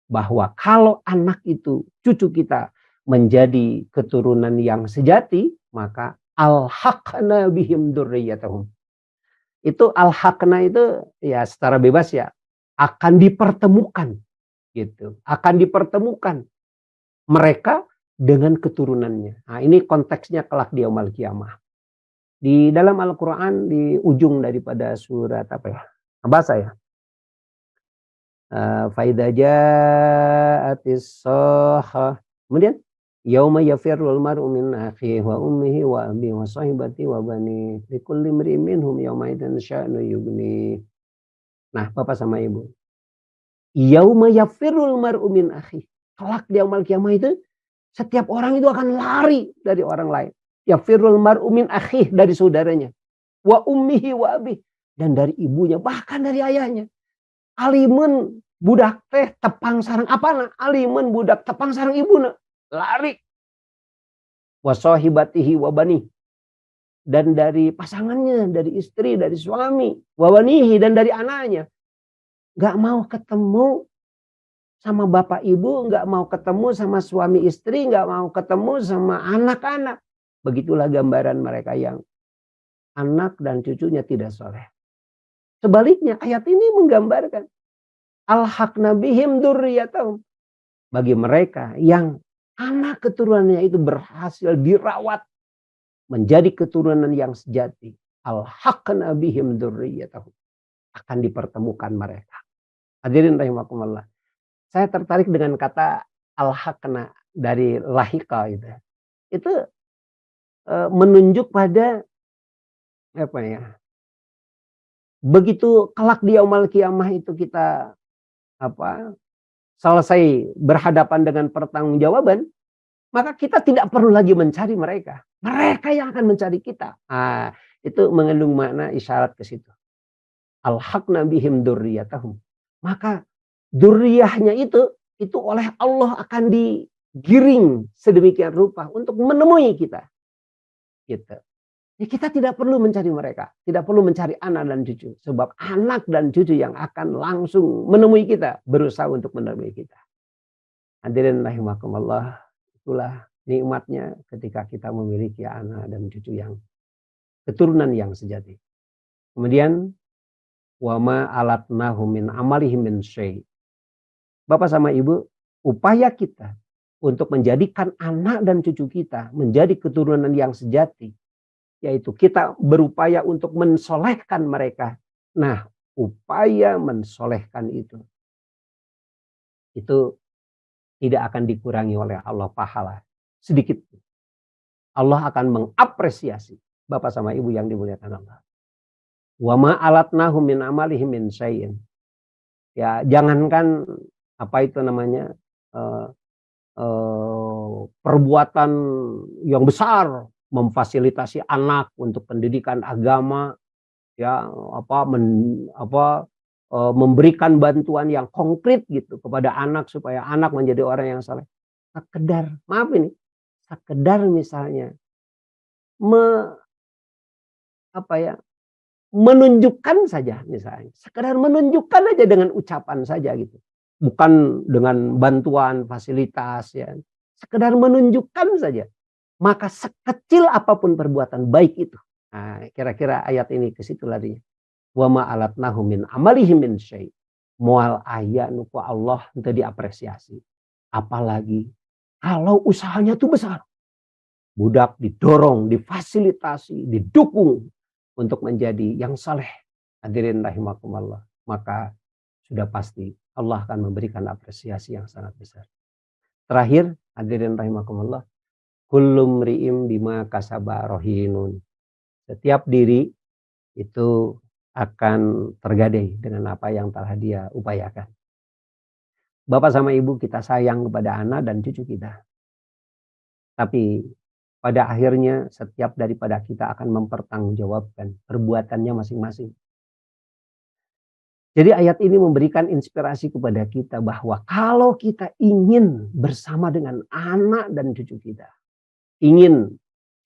bahwa kalau anak itu, cucu kita menjadi keturunan yang sejati, maka alhaqna bihim dzurriyyatahum. Itu al-haqna itu, ya, secara bebas, ya, akan dipertemukan gitu. Akan dipertemukan mereka dengan keturunannya. Nah, ini konteksnya kelak di yaumul qiyamah. Di dalam Al-Qur'an di ujung daripada surat bahasa, ya. Fa idza ja'atis shahah. Kemudian yauma yafirrul mar'u min akhihi wa ummihi wa abihi wa sahibatihi wa bani likulli imri'in minhum yauma idzin sya'nu yughni. Nah, Bapak sama Ibu, yauma yafirrul mar'u min akhihi. Kelak di yaumul qiyamah itu setiap orang itu akan lari dari orang lain. Yafirrul mar'u min akhihi, dari saudaranya. Wa ummihi wa abihi, dan dari ibunya, bahkan dari ayahnya. Alimun budak teh tepang sareng apana? Alimun budak tepang sareng ibuna. Lari. Wasahibatihi wabani, dan dari pasangannya, dari istri, dari suami, wabanihi, dan dari anaknya. nggak mau ketemu sama bapak ibu, nggak mau ketemu sama suami istri, nggak mau ketemu sama anak-anak. Begitulah gambaran mereka yang anak dan cucunya tidak soleh. Sebaliknya ayat ini menggambarkan alhaqna bihim dzurriyyatahum. Bagi mereka yang anak keturunannya itu berhasil dirawat menjadi keturunan yang sejati. Alhaqna bihim dzurriyyatahum. Akan dipertemukan mereka. Hadirin rahimakumullah. Saya tertarik dengan kata alhaqna dari lahika itu. Itu menunjuk pada apa ya? Begitu kelak di yaumul qiyamah itu kita selesai berhadapan dengan pertanggungjawaban, maka kita tidak perlu lagi mencari mereka. Mereka yang akan mencari kita. Itu mengandung makna isyarat ke situ. Alhaqna bihim dzurriyyatahum. Maka dzurriyyahnya itu oleh Allah akan digiring sedemikian rupa untuk menemui kita. Gitu. Ya, kita tidak perlu mencari mereka, tidak perlu mencari anak dan cucu, sebab anak dan cucu yang akan langsung menemui kita, berusaha untuk menemui kita. Hadirin rahimakumullah, itulah nikmatnya ketika kita memiliki anak dan cucu yang keturunan yang sejati. Kemudian wama alatnahum min amalihim min syai'. Bapak sama Ibu, upaya kita untuk menjadikan anak dan cucu kita menjadi keturunan yang sejati, yaitu kita berupaya untuk mensolehkan mereka. Nah, upaya mensolehkan itu tidak akan dikurangi oleh Allah pahala sedikit. Allah akan mengapresiasi Bapak sama Ibu yang dimuliakan Allah. Wa ma alatnahum min amalihim min syai'in. Ya, jangankan apa itu namanya perbuatan yang besar, memfasilitasi anak untuk pendidikan agama, ya memberikan bantuan yang konkret gitu kepada anak supaya anak menjadi orang yang saleh. Sekedar, maaf ini, sekedar misalnya menunjukkan saja misalnya, sekedar menunjukkan aja dengan ucapan saja gitu, bukan dengan bantuan fasilitas ya, sekedar menunjukkan saja. Maka sekecil apapun perbuatan baik itu. Nah, kira-kira ayat ini ke situ larinya. Wa ma alatnahum min amalihim min syai'. Moal ayat nuku Allah untuk diapresiasi. Apalagi kalau usahanya itu besar. Budak didorong, difasilitasi, didukung untuk menjadi yang saleh. Hadirin rahimakumullah. Maka sudah pasti Allah akan memberikan apresiasi yang sangat besar. Terakhir, hadirin rahimakumullah. Kullum ri'im bima kasaba rohinun. Setiap diri itu akan tergadai dengan apa yang telah dia upayakan. Bapak sama Ibu kita sayang kepada anak dan cucu kita. Tapi pada akhirnya setiap daripada kita akan mempertanggungjawabkan perbuatannya masing-masing. Jadi ayat ini memberikan inspirasi kepada kita bahwa kalau kita ingin bersama dengan anak dan cucu kita, ingin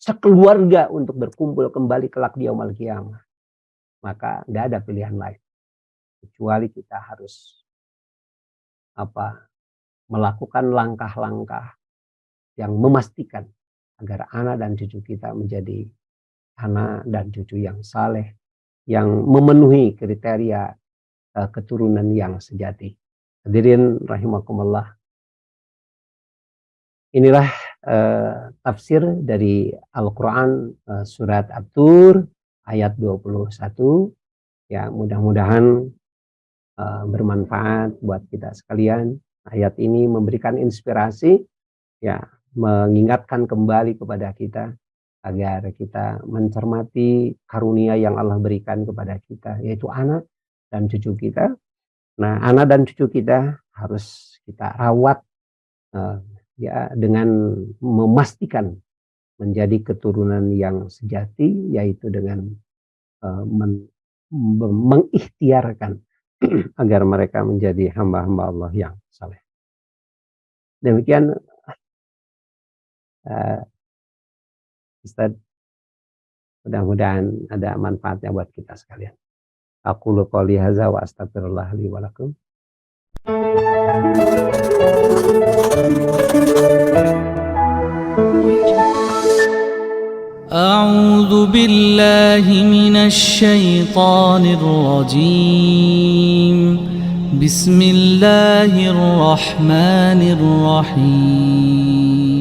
sekeluarga untuk berkumpul kembali kelak di yaumul qiyamah, maka tidak ada pilihan lain kecuali kita harus melakukan langkah-langkah yang memastikan agar anak dan cucu kita menjadi anak dan cucu yang saleh, yang memenuhi kriteria keturunan yang sejati. Hadirin rahimakumullah. Inilah tafsir dari Al-Quran surat At-Tur ayat 21. Ya, mudah-mudahan bermanfaat buat kita sekalian. Ayat ini memberikan inspirasi, ya, mengingatkan kembali kepada kita agar kita mencermati karunia yang Allah berikan kepada kita, yaitu anak dan cucu kita. Nah, anak dan cucu kita harus kita rawat ya dengan memastikan menjadi keturunan yang sejati, yaitu dengan mengikhtiarkan agar mereka menjadi hamba-hamba Allah yang saleh. Demikian Ustaz, mudah-mudahan ada manfaatnya buat kita sekalian. Aqulu qouli hadza wa astaghfirullah li wa lakum. أعوذ بالله من الشيطان الرجيم بسم الله الرحمن الرحيم